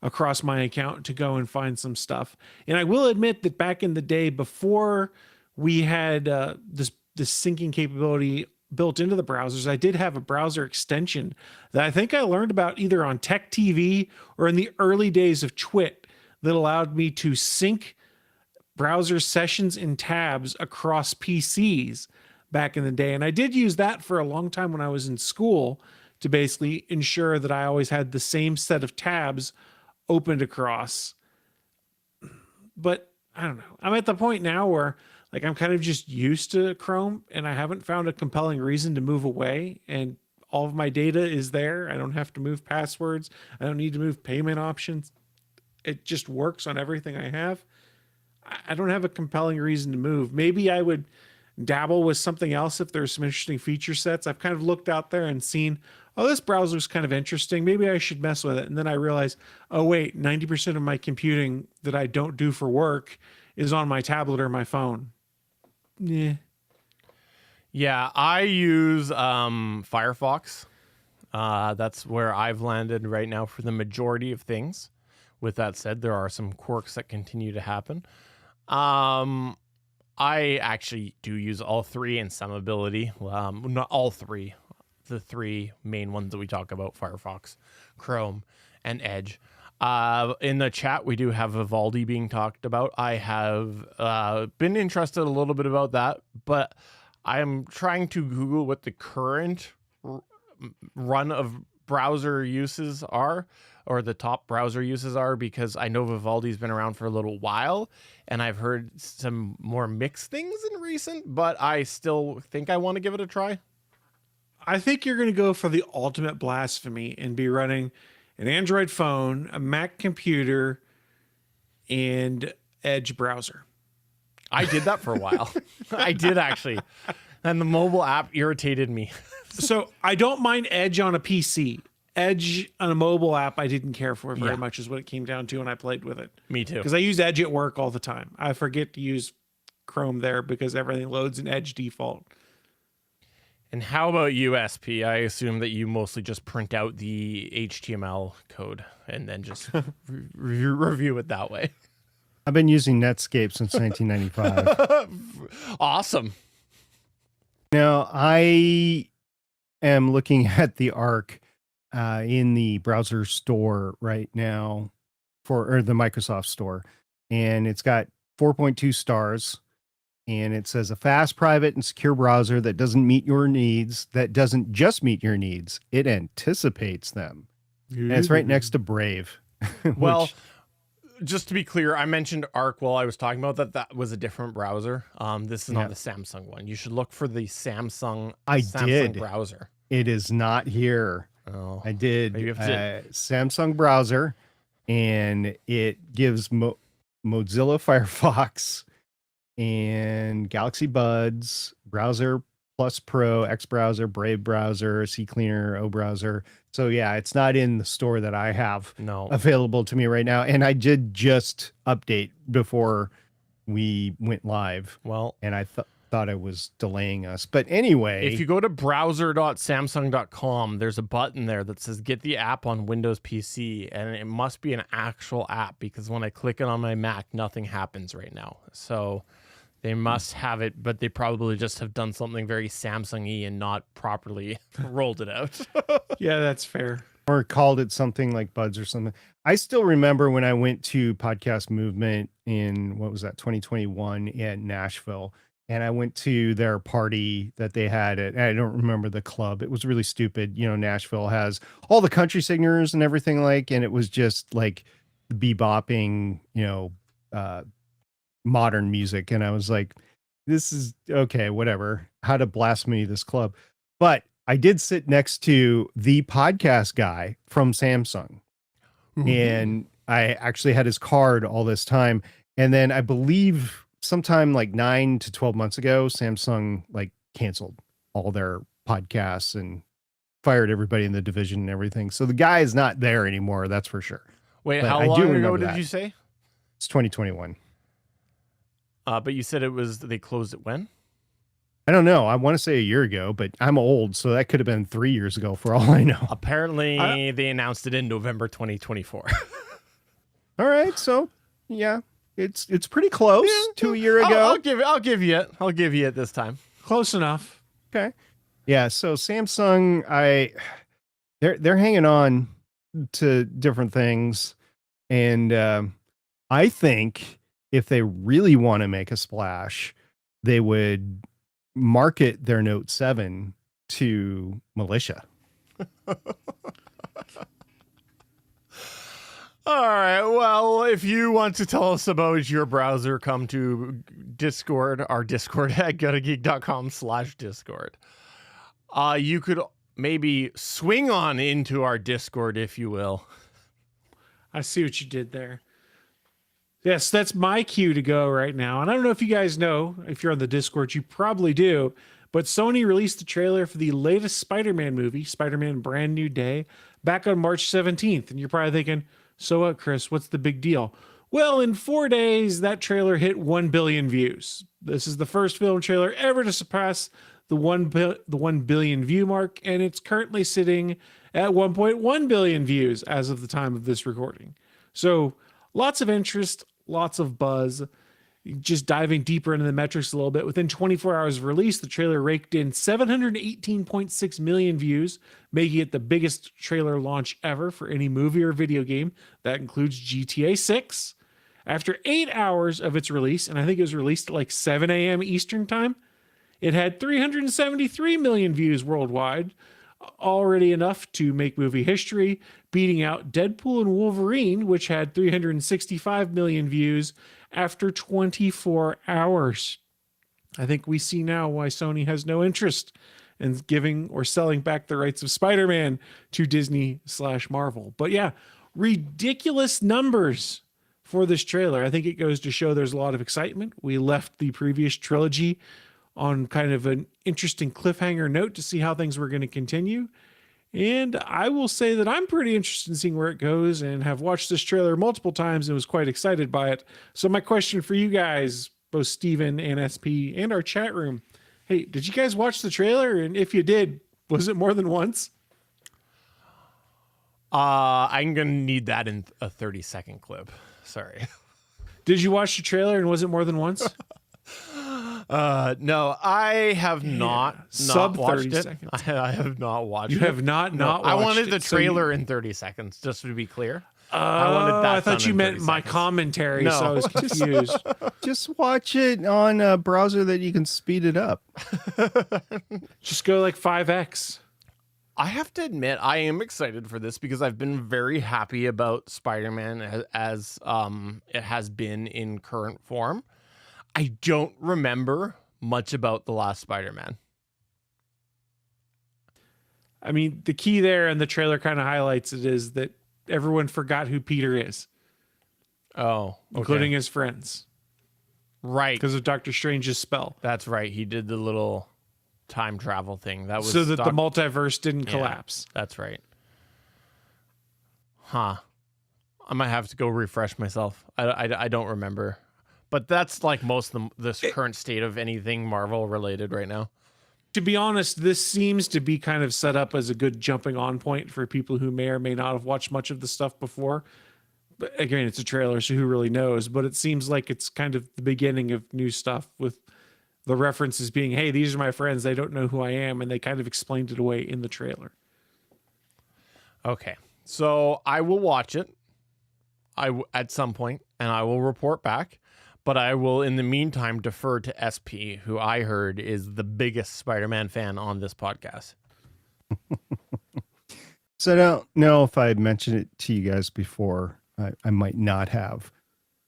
S2: across my account to go and find some stuff. And I will admit that back in the day, before we had this syncing capability built into the browsers, I did have a browser extension that I think I learned about either on Tech TV or in the early days of Twit that allowed me to sync browser sessions and tabs across PCs back in the day. And I did use that for a long time when I was in school to basically ensure that I always had the same set of tabs opened across. But I don't know. I'm at the point now where like I'm kind of just used to Chrome and I haven't found a compelling reason to move away, and all of my data is there. I don't have to move passwords. I don't need to move payment options. It just works on everything I have. I don't have a compelling reason to move. Maybe I would dabble with something else if there's some interesting feature sets. I've kind of looked out there and seen, oh, this browser's kind of interesting. Maybe I should mess with it. And then I realize, oh, wait, 90% of my computing that I don't do for work is on my tablet or my phone.
S1: Yeah, I use Firefox. That's where I've landed right now for the majority of things. With that said, there are some quirks that continue to happen. I actually do use all three in some ability. Not all three. The three main ones that we talk about: Firefox, Chrome, and Edge. In the chat, we do have Vivaldi being talked about. I have been interested a little bit about that, but I am trying to Google what the current run of browser uses are, or the top browser uses are, because I know Vivaldi's been around for a little while, and I've heard some more mixed things in recent, but I still think I want to give it a try.
S2: I think you're going to go for the ultimate blasphemy and be running an Android phone, a Mac computer, and Edge browser.
S1: I did that for a while. I did actually. And the mobile app irritated me.
S2: So I don't mind Edge on a PC. Edge on a mobile app I didn't care for very
S1: Yeah.
S2: much is what it came down to when I played with it.
S1: Me too.
S2: Because I use Edge at work all the time. I forget to use Chrome there because everything loads in Edge default.
S1: And how about USP? I assume that you mostly just print out the HTML code and then just review it that way.
S3: I've been using Netscape since 1995.
S1: Awesome.
S3: Now, I am looking at the Arc in the browser store right now or the Microsoft store, and it's got 4.2 stars. And it says a fast, private, and secure browser that doesn't meet your needs, that doesn't just meet your needs, it anticipates them. And it's right next to Brave.
S1: Well, just to be clear, I mentioned Arc while I was talking about that. That was a different browser. This is not the Samsung one. You should look for the Samsung browser.
S3: It is not here.
S1: Oh,
S3: I did
S1: to...
S3: Samsung browser, and it gives Mozilla Firefox and Galaxy Buds, Browser Plus Pro, X Browser, Brave Browser, CCleaner, O Browser. So yeah, it's not in the store that I have available to me right now. And I did just update before we went live.
S1: Well,
S3: and I thought it was delaying us. But anyway,
S1: if you go to browser.samsung.com, there's a button there that says get the app on Windows PC, and it must be an actual app because when I click it on my Mac, nothing happens right now. So they must have it, but they probably just have done something very Samsung-y and not properly rolled it out.
S2: Yeah, that's fair.
S3: Or called it something like Buds or something. I still remember when I went to Podcast Movement in, 2021 in Nashville, and I went to their party that they had at, I don't remember the club. It was really stupid. You know, Nashville has all the country singers and everything and it was just like bebopping, modern music. And I was like, this is okay, whatever, how to blasphemy this club. But I did sit next to the podcast guy from Samsung. Mm-hmm. And I actually had his card all this time. And then I believe sometime like 9 to 12 months ago, Samsung canceled all their podcasts and fired everybody in the division and everything. So the guy is not there anymore. That's for sure.
S1: Wait, but how long ago did you say?
S3: It's 2021.
S1: But you said they closed it when?
S3: I don't know. I want to say a year ago, but I'm old, so that could have been 3 years ago for all I know.
S1: Apparently, they announced it in November 2024.
S3: All right, so yeah, it's pretty close to a year ago.
S1: I'll give you it. I'll give you it this time.
S2: Close enough.
S3: Okay. Yeah. So Samsung, they're hanging on to different things, and I think if they really want to make a splash, they would market their Note 7 to militia.
S1: All right. Well, if you want to tell us about your browser, come to Discord, our Discord at GonnaGeek.com/Discord. You could maybe swing on into our Discord, if you will.
S2: I see what you did there. Yes, that's my cue to go right now. And I don't know if you guys know, if you're on the Discord, you probably do, but Sony released the trailer for the latest Spider-Man movie, Spider-Man Brand New Day, back on March 17th. And you're probably thinking, so what, Chris? What's the big deal? Well, in 4 days, that trailer hit 1 billion views. This is the first film trailer ever to surpass the 1 billion view mark, and it's currently sitting at 1.1 billion views as of the time of this recording. So lots of interest, lots of buzz. Just diving deeper into the metrics a little bit, within 24 hours of release, the trailer raked in 718.6 million views, making it the biggest trailer launch ever for any movie or video game. That includes GTA 6. After 8 hours of its release, and I think it was released at like 7 a.m. Eastern time, it had 373 million views worldwide, already enough to make movie history, beating out Deadpool and Wolverine, which had 365 million views after 24 hours. I think we see now why Sony has no interest in giving or selling back the rights of Spider-Man to Disney/Marvel. But yeah, ridiculous numbers for this trailer. I think it goes to show there's a lot of excitement. We left the previous trilogy on kind of an interesting cliffhanger note to see how things were going to continue. And I will say that I'm pretty interested in seeing where it goes and have watched this trailer multiple times and was quite excited by it. So my question for you guys, both Steven and SP and our chat room, Hey, did you guys watch the trailer? And if you did, was it more than once?
S1: I'm gonna need that in a 30-second clip. Sorry.
S2: Did you watch the trailer and was it more than once?
S1: No, I have not
S2: Sub
S1: watched
S2: 30
S1: it.
S2: seconds.
S1: I have not watched
S2: You
S1: it.
S2: have not
S1: No,
S2: watched
S1: I wanted
S2: it,
S1: the
S2: so you-
S1: trailer in 30 seconds, just to be clear.
S2: I
S1: wanted that
S2: thought
S1: done
S2: you
S1: in
S2: meant
S1: 30
S2: my
S1: seconds.
S2: commentary,
S1: No.
S2: so I was confused.
S3: Just watch it on a browser that you can speed it up.
S2: Just go like 5x.
S1: I have to admit, I am excited for this because I've been very happy about Spider-Man as it has been in current form. I don't remember much about the last Spider-Man.
S2: I mean, the key there, and the trailer kind of highlights it, is that everyone forgot who Peter is,
S1: Oh, okay.
S2: including his friends,
S1: Right.
S2: because of Doctor Strange's spell.
S1: That's right. He did the little time travel thing. That was
S2: So that the multiverse didn't
S1: Yeah.
S2: collapse.
S1: That's right. Huh. I might have to go refresh myself. I don't remember. But that's like most of this current state of anything Marvel related right now.
S2: To be honest, this seems to be kind of set up as a good jumping on point for people who may or may not have watched much of the stuff before. But again, it's a trailer, so who really knows? But it seems like it's kind of the beginning of new stuff, with the references being, hey, these are my friends. They don't know who I am. And they kind of explained it away in the trailer.
S1: Okay. So I will watch it at some point, and I will report back. But I will, in the meantime, defer to SP, who I heard is the biggest Spider-Man fan on this podcast.
S3: So I don't know if I mentioned it to you guys before. I might not have.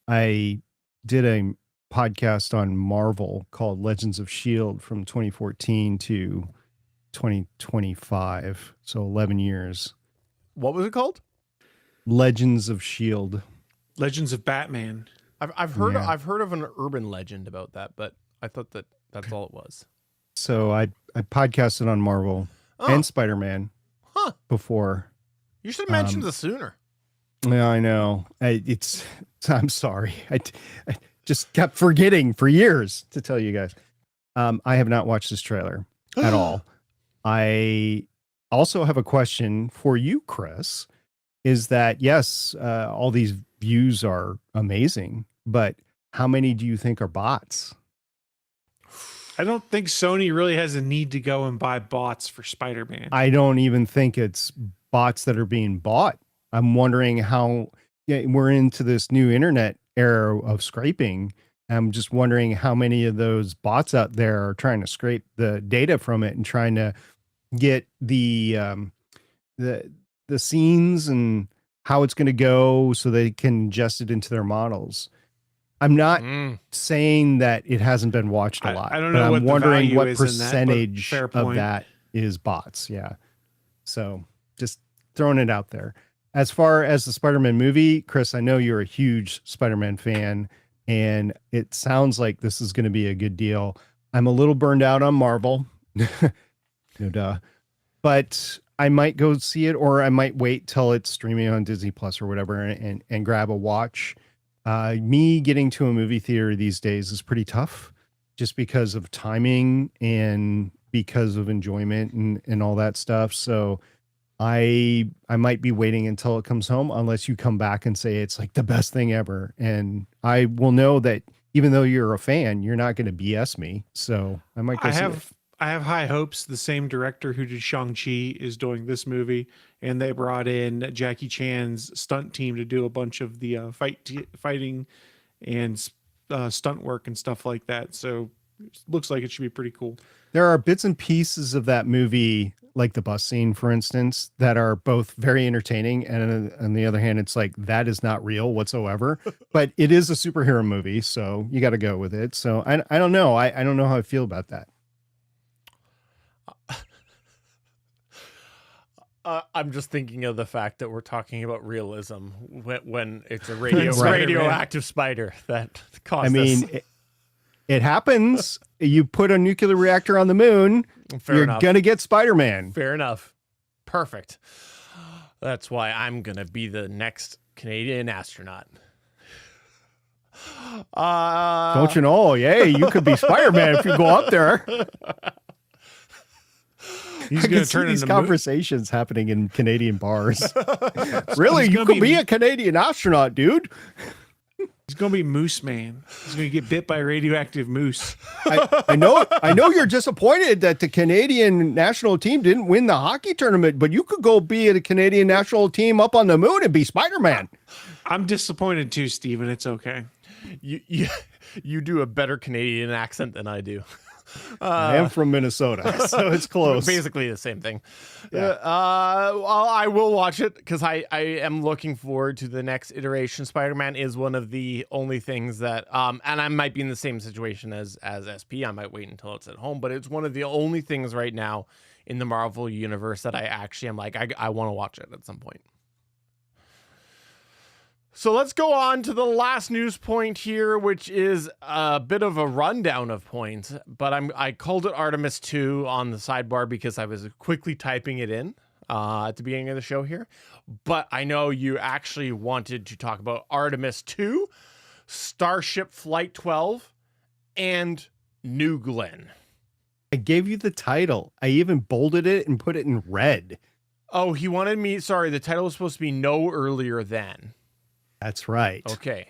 S3: I did a podcast on Marvel called Legends of S.H.I.E.L.D. from 2014 to 2025. So 11 years.
S1: What was it called?
S3: Legends of S.H.I.E.L.D.
S2: Legends of Batman.
S1: I've heard
S3: Yeah.
S1: I've heard of an urban legend about that, but I thought that's all it was.
S3: So I podcasted on Marvel
S1: Oh,
S3: and Spider-Man
S1: huh.
S3: before.
S1: You should have mentioned this sooner.
S3: Yeah, I know. I'm sorry. I just kept forgetting for years to tell you guys. I have not watched this trailer at all. I also have a question for you, Chris. Is that, yes, all these views are amazing, but how many do you think are bots?
S2: I don't think Sony really has a need to go and buy bots for Spider-Man.
S3: I don't even think it's bots that are being bought. I'm wondering how we're into this new internet era of scraping. I'm just wondering how many of those bots out there are trying to scrape the data from it and trying to get the scenes and how it's going to go so they can ingest it into their models. I'm not saying that it hasn't been watched a lot.
S2: I don't
S3: but
S2: know
S3: I'm
S2: what the
S3: wondering
S2: value
S3: what
S2: is in that, but
S3: percentage
S2: fair
S3: of
S2: point.
S3: that is bots. Yeah. So just throwing it out there. As far as the Spider-Man movie, Chris, I know you're a huge Spider-Man fan, and it sounds like this is going to be a good deal. I'm a little burned out on Marvel. No duh. But I might go see it, or I might wait till it's streaming on Disney Plus or whatever and grab a watch. Me getting to a movie theater these days is pretty tough just because of timing and because of enjoyment and all that stuff. So I might be waiting until it comes home, unless you come back and say it's like the best thing ever. And I will know that even though you're a fan, you're not going to BS me. So I might go see it.
S2: I have high hopes. The same director who did Shang-Chi is doing this movie, and they brought in Jackie Chan's stunt team to do a bunch of the fighting and stunt work and stuff like that. So it looks like it should be pretty cool.
S3: There are bits and pieces of that movie, like the bus scene, for instance, that are both very entertaining. And on the other hand, it's like, that is not real whatsoever, but it is a superhero movie. So you got to go with it. So I don't know. I don't know how I feel about that.
S1: I'm just thinking of the fact that we're talking about realism when it's a
S2: Right.
S1: radioactive spider that caused
S3: I mean,
S1: this.
S3: it happens. You put a nuclear reactor on the moon,
S1: Fair
S3: you're
S1: enough.
S3: going to get Spider-Man.
S1: Fair enough. Perfect. That's why I'm going to be the next Canadian astronaut.
S3: Don't you know? Yay, you could be Spider-Man if you go up there.
S2: He's
S3: I
S2: going
S3: can
S2: to
S3: see
S2: turn
S3: these
S2: into
S3: conversations happening in Canadian bars. Really?
S2: He's
S3: You
S2: gonna
S3: could
S2: be-
S3: be a Canadian astronaut, dude.
S2: He's going to be Moose Man. He's going to get bit by a radioactive moose.
S3: I know you're disappointed that the Canadian national team didn't win the hockey tournament, but you could go be a Canadian national team up on the moon and be Spider-Man.
S2: I'm disappointed too, Steven. It's okay.
S1: You do a better Canadian accent than I do.
S3: I am from Minnesota, so it's close.
S1: Basically the same thing.
S3: Yeah.
S1: Well, I will watch it because I am looking forward to the next iteration. Spider-Man is one of the only things that, and I might be in the same situation as SP. I might wait until it's at home, but it's one of the only things right now in the Marvel universe that I actually am like, I want to watch it at some point. So let's go on to the last news point here, which is a bit of a rundown of points, but I called it Artemis 2 on the sidebar because I was quickly typing it in at the beginning of the show here. But I know you actually wanted to talk about Artemis 2, Starship Flight 12, and New Glenn.
S3: I gave you the title. I even bolded it and put it in red.
S1: Oh, he wanted me. Sorry, the title was supposed to be No Earlier Than.
S3: That's right.
S1: Okay.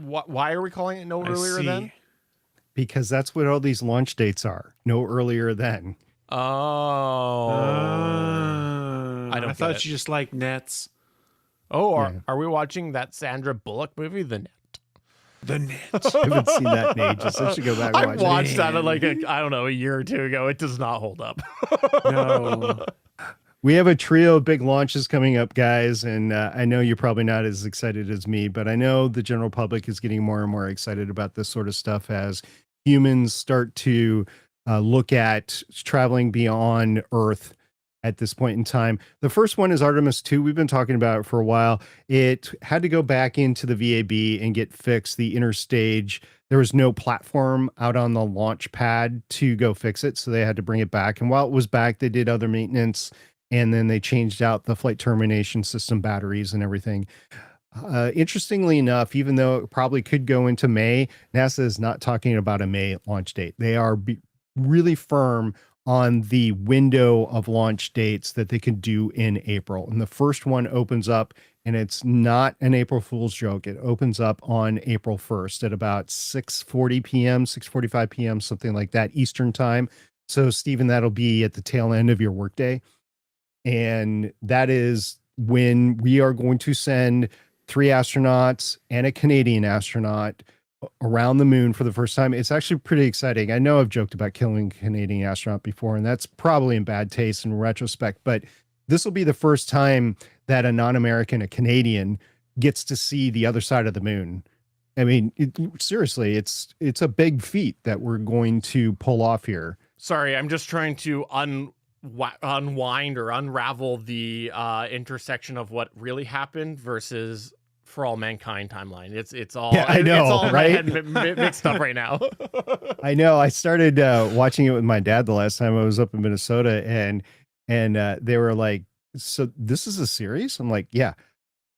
S1: Why are we calling it No Earlier Than?
S3: Because that's what all these launch dates are. No earlier than.
S1: Oh.
S2: I thought you just liked nets.
S1: Oh,
S3: Yeah.
S1: are we watching that Sandra Bullock movie, The Net?
S2: The net.
S3: I haven't seen that in ages. I should go back and
S1: I
S3: watch it.
S1: watched that like a year or two ago. It does not hold up.
S2: No.
S3: We have a trio of big launches coming up, guys, and I know you're probably not as excited as me, but I know the general public is getting more and more excited about this sort of stuff as humans start to look at traveling beyond Earth at this point in time. The first one is Artemis 2. We've been talking about it for a while. It had to go back into the VAB and get fixed, the interstage. There was no platform out on the launch pad to go fix it, so they had to bring it back. And while it was back, they did other maintenance, and then they changed out the flight termination system batteries and everything. Interestingly enough, even though it probably could go into May, NASA is not talking about a May launch date. They are really firm on the window of launch dates that they can do in April. And the first one opens up, and it's not an April Fool's joke. It opens up on April 1st at about 6:40 p.m., 6:45 p.m., something like that, Eastern time. So, Stephen, that'll be at the tail end of your workday. And that is when we are going to send 3 astronauts and a Canadian astronaut around the moon for the first time. It's actually pretty exciting. I know I've joked about killing a Canadian astronaut before, and that's probably in bad taste in retrospect, but this will be the first time that a non-American, a Canadian, gets to see the other side of the moon. I mean, seriously, it's a big feat that we're going to pull off here.
S1: Sorry, I'm just trying to unwind or unravel the intersection of what really happened versus For All Mankind timeline. It's all,
S3: yeah, I know,
S1: it's all
S3: right?
S1: mixed up right now.
S3: I know. I started watching it with my dad the last time I was up in Minnesota, and they were like, "So this is a series?" I'm like, "Yeah."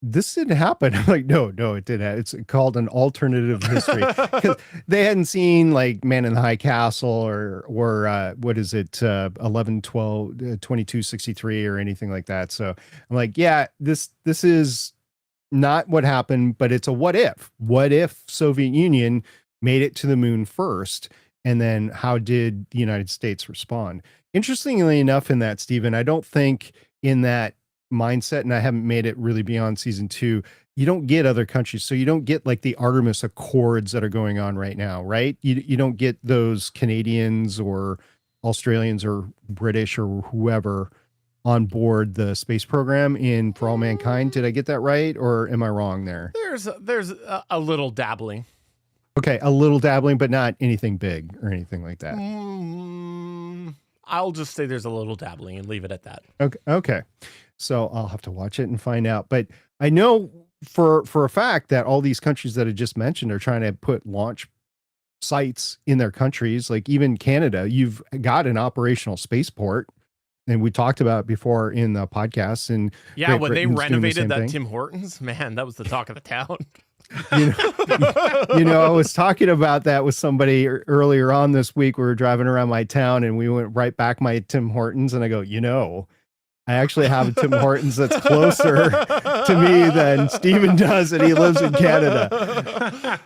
S3: This didn't happen. I'm like, no, it didn't. It's called an alternative history. 'Cause they hadn't seen like Man in the High Castle or what is it, 11, 12, 22, 63 or anything like that. So I'm like, yeah, this is not what happened, but it's a what if. What if Soviet Union made it to the moon first? And then how did the United States respond? Interestingly enough, in that, Stephen, I don't think in that mindset, and I haven't made it really beyond season 2, you don't get other countries. So you don't get like the Artemis Accords that are going on right now, right? You don't get those Canadians or Australians or British or whoever on board the space program in For All Mankind. Did I get that right, or am I wrong there?
S1: There's a little dabbling.
S3: Okay, a little dabbling, but not anything big or anything like that.
S1: I'll just say there's a little dabbling and leave it at that.
S3: Okay. So I'll have to watch it and find out. But I know for a fact that all these countries that I just mentioned are trying to put launch sites in their countries. Like even Canada, you've got an operational spaceport. and we talked about it before in the podcast. And
S1: Yeah,
S3: Great
S1: when they
S3: Britain's doing the
S1: renovated
S3: same
S1: that
S3: thing.
S1: Tim Hortons, man, that was the talk of the town.
S3: I was talking about that with somebody earlier on this week. We were driving around my town and we went right back my Tim Hortons, and I go, I actually have a Tim Hortons that's closer to me than Steven does, and he lives in Canada.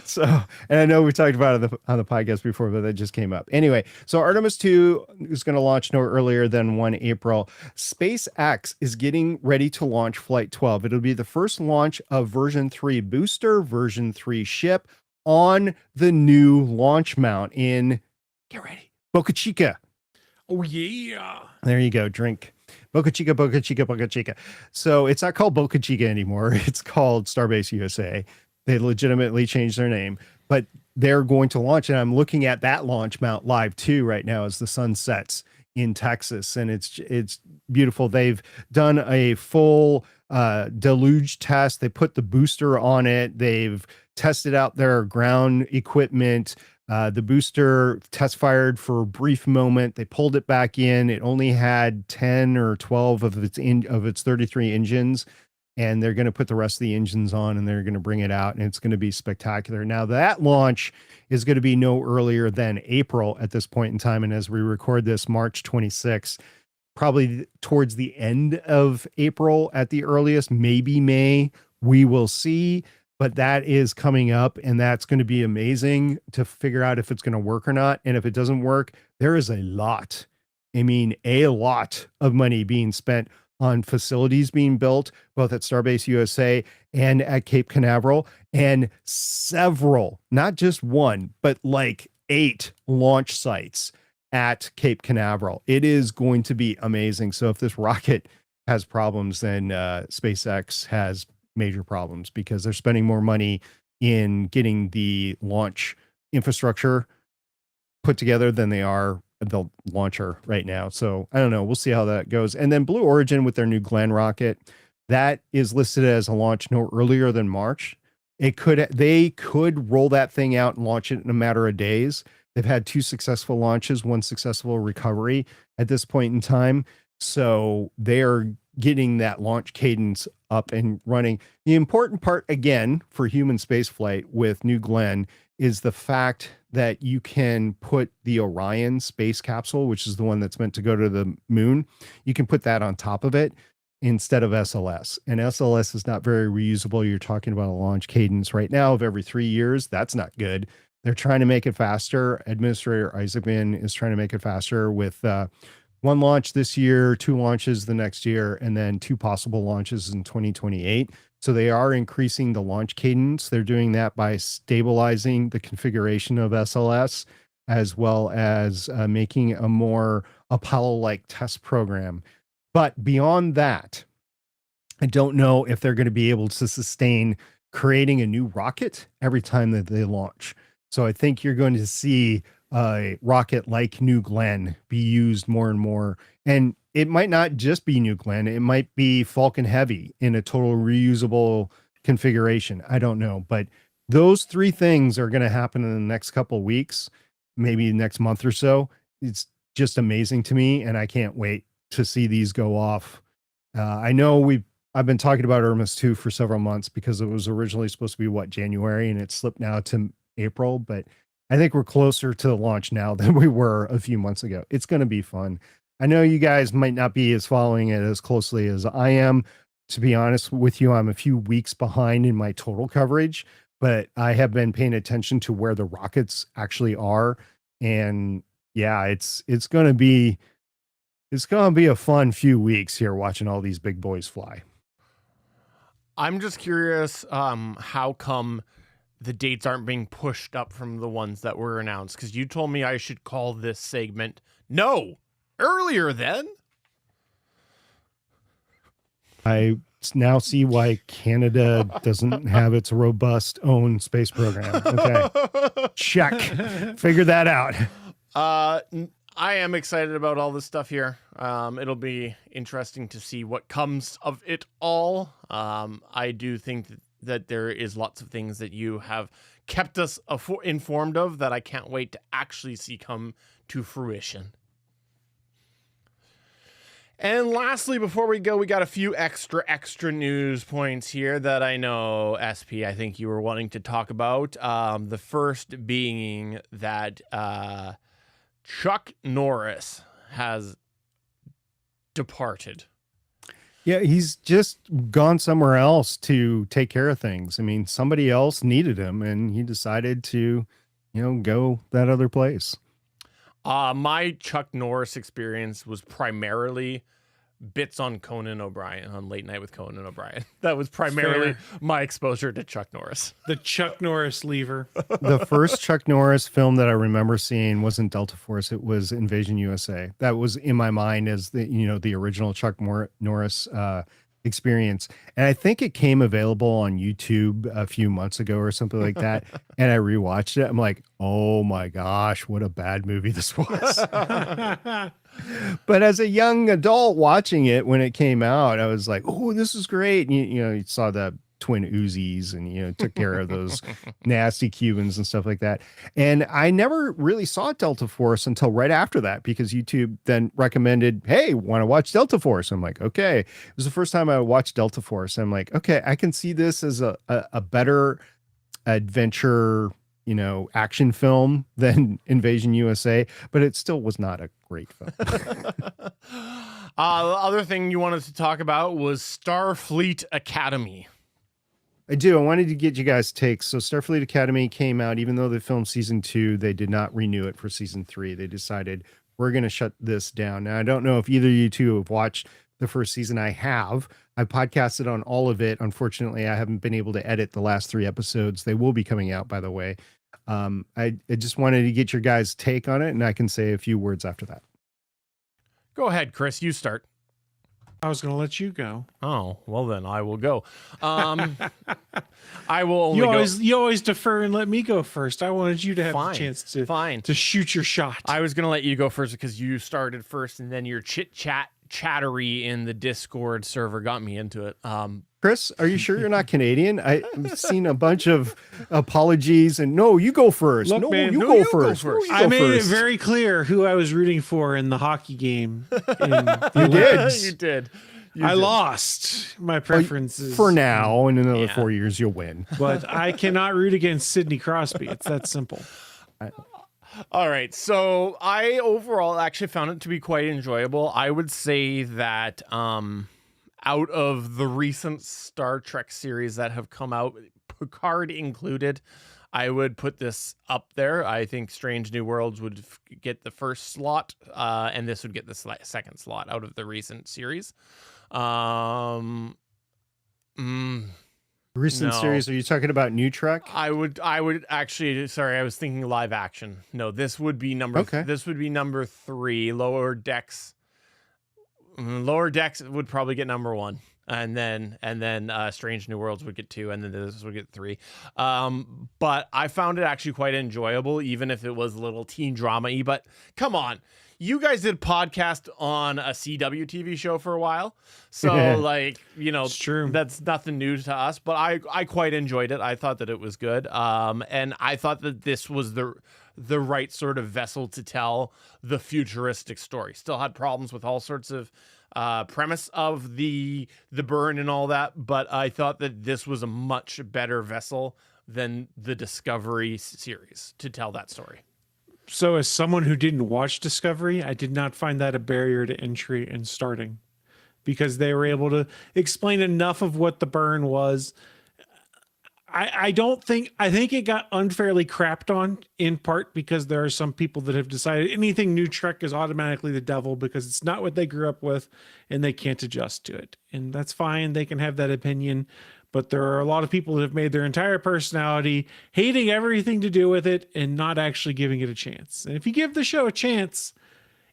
S3: So, and I know we talked about it on the podcast before, but that just came up. Anyway, so Artemis 2 is going to launch no earlier than 1 April. SpaceX is getting ready to launch Flight 12. It'll be the first launch of version 3 booster, version 3 ship on the new launch mount in, get ready, Boca Chica.
S2: Oh yeah.
S3: There you go. Drink. Boca Chica, Boca Chica, Boca Chica. So it's not called Boca Chica anymore. It's called Starbase USA. They legitimately changed their name, but they're going to launch. And I'm looking at that launch mount live too right now as the sun sets in Texas. And it's beautiful. They've done a full deluge test. They put the booster on it. They've tested out their ground equipment. The booster test fired for a brief moment. They pulled it back in. It only had 10 or 12 of its 33 engines, and they're going to put the rest of the engines on, and they're going to bring it out, and it's going to be spectacular. Now, that launch is going to be no earlier than April at this point in time, and as we record this, March 26th, probably towards the end of April at the earliest, maybe May, we will see. But that is coming up, and that's going to be amazing to figure out if it's going to work or not. And if it doesn't work, there is a lot of money being spent on facilities being built, both at Starbase USA and at Cape Canaveral, and several, not just one, but like 8 launch sites at Cape Canaveral. It is going to be amazing. So if this rocket has problems, then SpaceX has major problems, because they're spending more money in getting the launch infrastructure put together than they are the launcher right now. So I don't know. We'll see how that goes. And then Blue Origin with their new Glenn rocket, that is listed as a launch no earlier than March. They could roll that thing out and launch it in a matter of days. They've had 2 successful launches, 1 successful recovery at this point in time. So they are getting that launch cadence up and running. The important part, again, for human spaceflight with New Glenn is the fact that you can put the Orion space capsule, which is the one that's meant to go to the moon, you can put that on top of it instead of SLS. And SLS is not very reusable. You're talking about a launch cadence right now of every 3 years. That's not good. They're trying to make it faster. Administrator Isaacman is trying to make it faster with 1 launch this year, 2 launches the next year, and then 2 possible launches in 2028. So they are increasing the launch cadence. They're doing that by stabilizing the configuration of SLS, as well as making a more Apollo-like test program. But beyond that, I don't know if they're going to be able to sustain creating a new rocket every time that they launch. So I think you're going to see a rocket like New Glenn be used more and more. And it might not just be New Glenn. It might be Falcon Heavy in a total reusable configuration. I don't know. But those 3 things are going to happen in the next couple of weeks, maybe next month or so. It's just amazing to me, and I can't wait to see these go off. I know I've been talking about Artemis 2 for several months, because it was originally supposed to be January, and it slipped now to April, but I think we're closer to the launch now than we were a few months ago. It's going to be fun. I know you guys might not be as following it as closely as I am. To be honest with you, I'm a few weeks behind in my total coverage, but I have been paying attention to where the rockets actually are. And yeah, it's going to be a fun few weeks here watching all these big boys fly.
S1: I'm just curious, how come the dates aren't being pushed up from the ones that were announced? Because you told me I should call this segment no earlier then.
S3: I now see why Canada doesn't have its robust own space program. Okay. Check. Figure that out.
S1: I am excited about all this stuff here. It'll be interesting to see what comes of it all. I do think that there is lots of things that you have kept us informed of that I can't wait to actually see come to fruition. And lastly, before we go, we got a few extra news points here that I know, SP, I think you were wanting to talk about. The first being that Chuck Norris has departed.
S3: Yeah, he's just gone somewhere else to take care of things. I mean, somebody else needed him, and he decided to, go that other place.
S1: My Chuck Norris experience was primarily bits on Conan O'Brien, on Late Night with Conan O'Brien. That was primarily my exposure to Chuck Norris.
S2: The Chuck Norris lever.
S3: The first Chuck Norris film that I remember seeing wasn't Delta Force. It was Invasion USA. That was in my mind as the original Chuck Norris experience. And I think it came available on YouTube a few months ago or something like that. And I rewatched it. I'm like, oh my gosh, what a bad movie this was. But as a young adult watching it when it came out, I was like, oh, this is great. And you saw the twin Uzis and, took care of those nasty Cubans and stuff like that. And I never really saw Delta Force until right after that, because YouTube then recommended, hey, want to watch Delta Force? I'm like, okay. It was the first time I watched Delta Force. I'm like, okay, I can see this as a better adventure, action film than Invasion USA, but it still was not a great film.
S1: The other thing you wanted to talk about was Starfleet Academy.
S3: I do. I wanted to get you guys' takes. So Starfleet Academy came out, even though they filmed season 2, they did not renew it for season 3. They decided we're going to shut this down. Now, I don't know if either of you two have watched the first season. I have. I podcasted on all of it. Unfortunately, I haven't been able to edit the last 3 episodes. They will be coming out, by the way. I just wanted to get your guys' take on it, and I can say a few words after that.
S1: Go ahead, Chris. You start.
S2: I was going to let you go.
S1: Oh, well then I will go. I will only go.
S2: You always defer and let me go first. I wanted you to have the chance to shoot your shot.
S1: I was going to let you go first because you started first, and then your chattery in the Discord server got me into it.
S3: Chris, are you sure you're not Canadian? I've seen a bunch of apologies and no, you go first.
S2: Look,
S3: no,
S2: man,
S3: you go first.
S2: I made it very clear who I was rooting for in the hockey game.
S3: You did.
S1: You did.
S2: I lost my preferences.
S3: For now, in another 4 years, you'll win.
S2: But I cannot root against Sidney Crosby. It's that simple.
S1: All right. So I overall actually found it to be quite enjoyable. I would say that out of the recent Star Trek series that have come out, Picard included, I would put this up there. I think Strange New Worlds would get the first slot, and this would get the second slot out of the recent series.
S3: Recent series, are you talking about New Trek?
S1: I would actually, sorry, I was thinking live action. No, this would be number 3. Lower Decks would probably get number 1. And then Strange New Worlds would get 2, and then this would get 3. But I found it actually quite enjoyable, even if it was a little teen drama-y. But come on, you guys did podcast on a CW TV show for a while, so it's true. That's nothing new to us. But I quite enjoyed it. I thought that it was good, and I thought that this was the right sort of vessel to tell the futuristic story. Still had problems with all sorts of premise of the burn and all that, but I thought that this was a much better vessel than the Discovery series to tell that story.
S2: So as someone who didn't watch Discovery, I did not find that a barrier to entry and starting, because they were able to explain enough of what the burn was. I think it got unfairly crapped on, in part because there are some people that have decided anything new Trek is automatically the devil because it's not what they grew up with and they can't adjust to it. And that's fine. They can have that opinion. But there are a lot of people that have made their entire personality hating everything to do with it and not actually giving it a chance. And if you give the show a chance,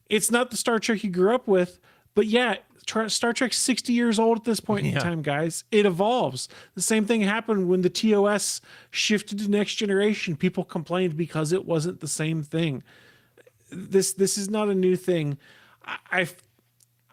S2: it's not the Star Trek you grew up with, but yeah, Star Trek's 60 years old at this point in time, guys. It evolves. The same thing happened when the TOS shifted to Next Generation. People complained because it wasn't the same thing. This is not a new thing.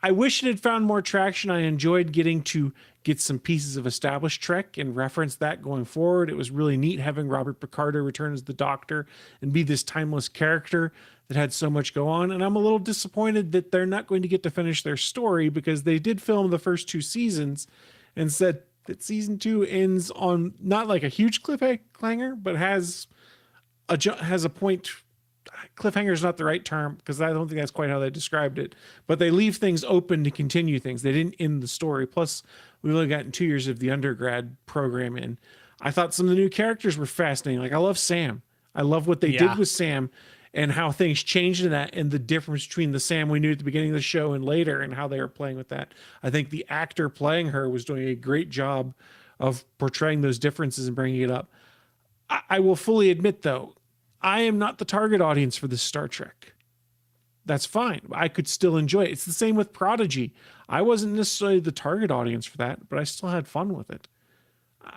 S2: I wish it had found more traction. I enjoyed getting to get some pieces of established Trek and reference that going forward. It was really neat having Robert Picardo return as the Doctor and be this timeless character that had so much go on. And I'm a little disappointed that they're not going to get to finish their story, because they did film the first 2 seasons and said that season 2 ends on not like a huge cliffhanger, but has a point. Cliffhanger is not the right term, because I don't think that's quite how they described it, but they leave things open to continue things. They didn't end the story. Plus, we've only gotten 2 years of the undergrad program in. I thought some of the new characters were fascinating. Like, I love Sam. I love what they did with Sam and how things changed in that, and the difference between the Sam we knew at the beginning of the show and later, and how they were playing with that. I think the actor playing her was doing a great job of portraying those differences and bringing it up. I will fully admit, though, I am not the target audience for this Star Trek. That's fine. I could still enjoy it. It's the same with Prodigy. I wasn't necessarily the target audience for that, but I still had fun with it.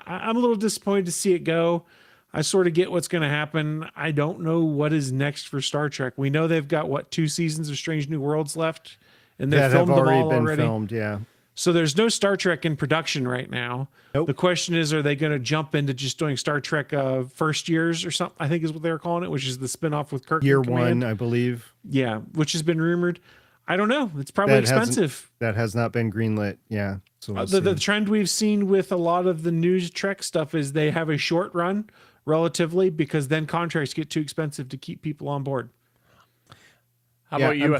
S2: I'm a little disappointed to see it go. I sort of get what's going to happen. I don't know what is next for Star Trek. We know they've got 2 seasons of Strange New Worlds left, and they've filmed them all already.
S3: Filmed, yeah.
S2: So there's no Star Trek in production right now.
S3: Nope.
S2: The question is, are they going to jump into just doing Star Trek first years or something? I think is what they were calling it, which is the spinoff with Kirk.
S3: Year 1, I believe.
S2: Yeah, which has been rumored. I don't know. It's probably expensive.
S3: That has not been greenlit. Yeah. So
S2: the trend we've seen with a lot of the new Trek stuff is they have a short run relatively, because then contracts get too expensive to keep people on board.
S1: How about you?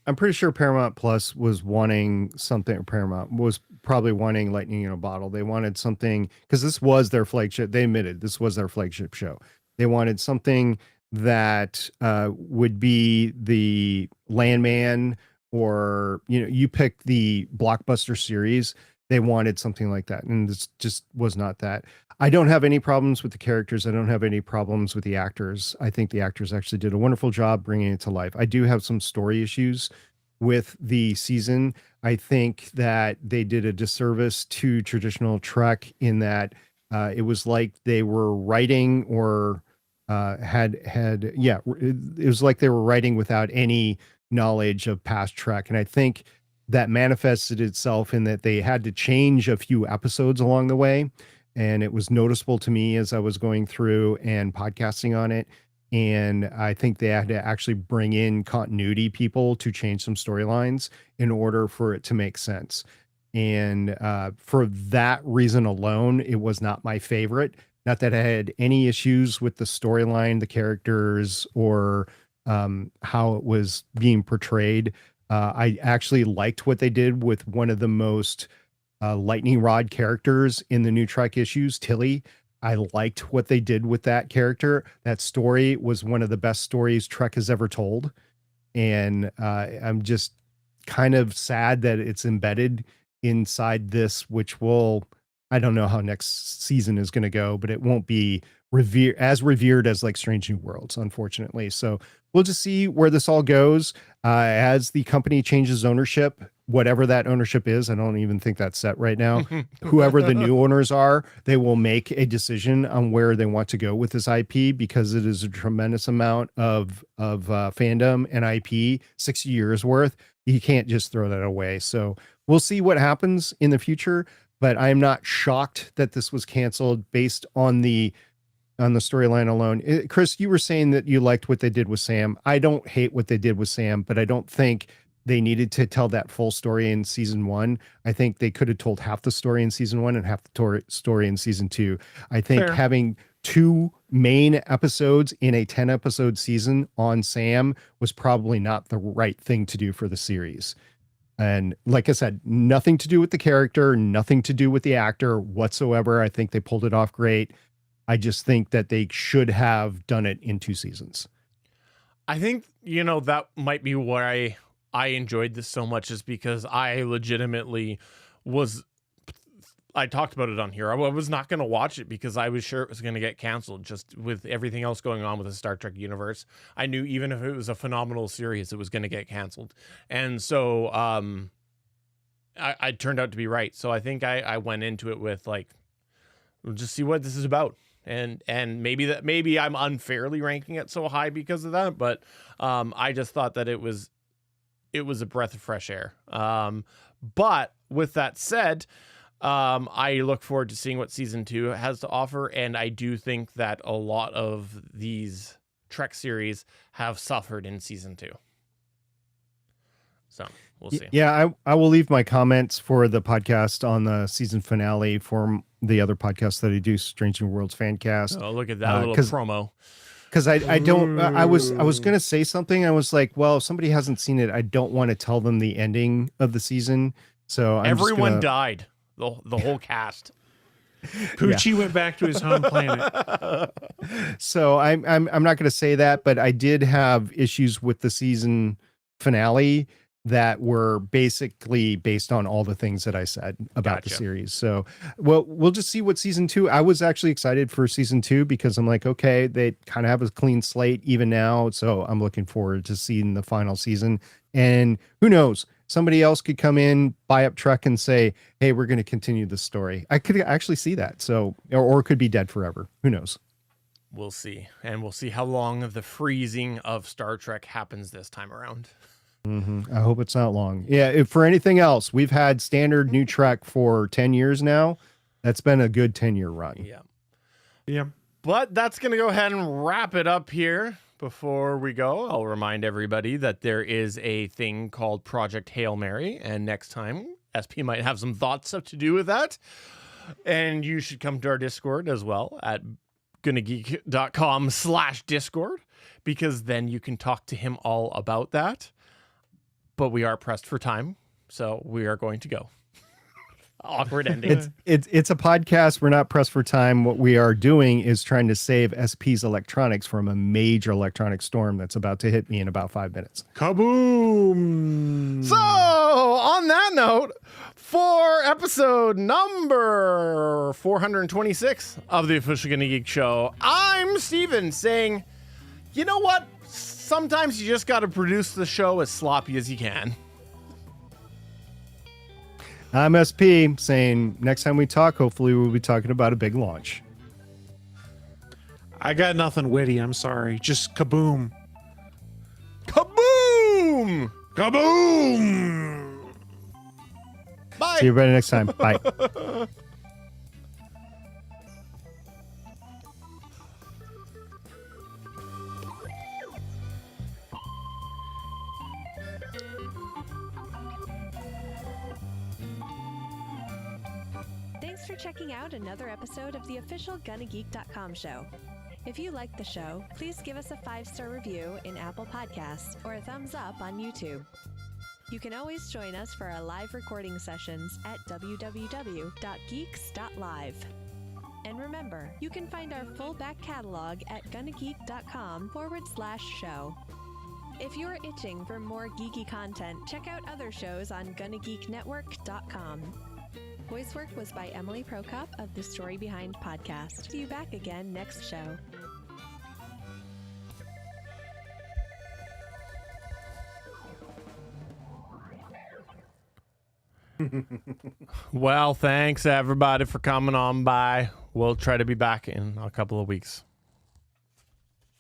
S3: I'm pretty sure Paramount Plus was wanting something. Paramount was probably wanting lightning in a bottle. They wanted something, because this was their flagship. They admitted this was their flagship show. They wanted something that would be the Landman, or you pick the blockbuster series. They wanted something like that, and this just was not that. I don't have any problems with the characters. I don't have any problems with the actors. I think the actors actually did a wonderful job bringing it to life. I do have some story issues with the season. I think that they did a disservice to traditional Trek in that it was like they were writing or it was like they were writing without any knowledge of past Trek. And I think that manifested itself in that they had to change a few episodes along the way. And it was noticeable to me as I was going through and podcasting on it. And I think they had to actually bring in continuity people to change some storylines in order for it to make sense. And for that reason alone, it was not my favorite. Not that I had any issues with the storyline, the characters, or how it was being portrayed. I actually liked what they did with one of the most lightning rod characters in the new Trek issues, Tilly. I liked what they did with that character. That story was one of the best stories Trek has ever told. And I'm just kind of sad that it's embedded inside this, which I don't know how next season is going to go, but it won't be revered as like Strange New Worlds, unfortunately. So we'll just see where this all goes as the company changes ownership, whatever that ownership is. I don't even think that's set right now. Whoever the new owners are, they will make a decision on where they want to go with this IP, because it is a tremendous amount of fandom and IP, 6 years worth. You can't just throw that away. So we'll see what happens in the future. But I'm not shocked that this was canceled based on the storyline alone. Chris, you were saying that you liked what they did with Sam. I don't hate what they did with Sam, but I don't think they needed to tell that full story in season 1. I think they could have told half the story in season 1 and half the story in season 2. I think having 2 main episodes in a 10-episode season on Sam was probably not the right thing to do for the series. And like I said, nothing to do with the character, nothing to do with the actor whatsoever. I think they pulled it off great. I just think that they should have done it in 2 seasons.
S1: I think, that might be why I enjoyed this so much, is because I legitimately I talked about it on here. I was not going to watch it because I was sure it was going to get canceled, just with everything else going on with the Star Trek universe. I knew even if it was a phenomenal series, it was going to get canceled. And so I turned out to be right. So I think I went into it with like, we'll just see what this is about. And maybe I'm unfairly ranking it so high because of that, but I just thought that it was a breath of fresh air. But with that said, I look forward to seeing what season 2 has to offer. And I do think that a lot of these Trek series have suffered in season 2. So we'll see.
S3: Yeah, I will leave my comments for the podcast on the season finale for the other podcast that I do, Strange New Worlds Fancast.
S1: Oh, look at that little promo.
S3: Because I don't, I was going to say something. I was like, well, if somebody hasn't seen it, I don't want to tell them the ending of the season. So
S1: everyone died, the whole cast.
S2: Poochie went back to his home planet.
S3: So I'm not going to say that, but I did have issues with the season finale that were basically based on all the things that I said about the series. So, well, we'll just see what season 2. I was actually excited for season 2 because I'm like, okay, they kind of have a clean slate even now. So I'm looking forward to seeing the final season. And who knows, somebody else could come in, buy up Trek and say, hey, we're going to continue the story. I could actually see that. So, or it could be dead forever. Who knows?
S1: We'll see. And we'll see how long the freezing of Star Trek happens this time around.
S3: I hope it's not long. Yeah, if for anything else, we've had standard new Trek for 10 years now. That's been a good 10-year run.
S2: Yeah.
S1: But that's going to go ahead and wrap it up here. Before we go, I'll remind everybody that there is a thing called Project Hail Mary. And next time, SP might have some thoughts to do with that. And you should come to our Discord as well at GonnaGeek.com/Discord, because then you can talk to him all about that. But we are pressed for time, so we are going to go. Awkward ending.
S3: It's a podcast. We're not pressed for time. What we are doing is trying to save SP's electronics from a major electronic storm that's about to hit me in about 5 minutes.
S2: Kaboom!
S1: So, on that note, for episode number 426 of the Official GonnaGeek Show, I'm Steven saying, you know what? Sometimes you just got to produce the show as sloppy as you can.
S3: I'm SP saying next time we talk, hopefully we'll be talking about a big launch.
S2: I got nothing witty. I'm sorry. Just kaboom.
S1: Kaboom!
S2: Kaboom!
S1: Bye.
S3: See you everybody next time. Bye.
S5: Thanks for checking out another episode of the official GonnaGeek.com show. If you like the show, please give us a 5-star review in Apple Podcasts or a thumbs up on YouTube. You can always join us for our live recording sessions at www.geeks.live. And remember, you can find our full back catalog at GonnaGeek.com/show. If you're itching for more geeky content, check out other shows on GonnaGeekNetwork.com. Voice work was by Emily Prokop of The Story Behind podcast. See you back again next show.
S1: Well, thanks everybody for coming on by. We'll try to be back in a couple of weeks.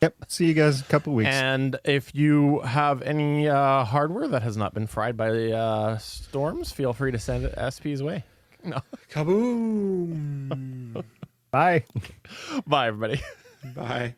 S3: Yep. See you guys in a couple of weeks.
S1: And if you have any hardware that has not been fried by the storms, feel free to send it SP's way. No.
S2: Kaboom!
S3: Bye.
S1: Bye, everybody.
S2: Bye.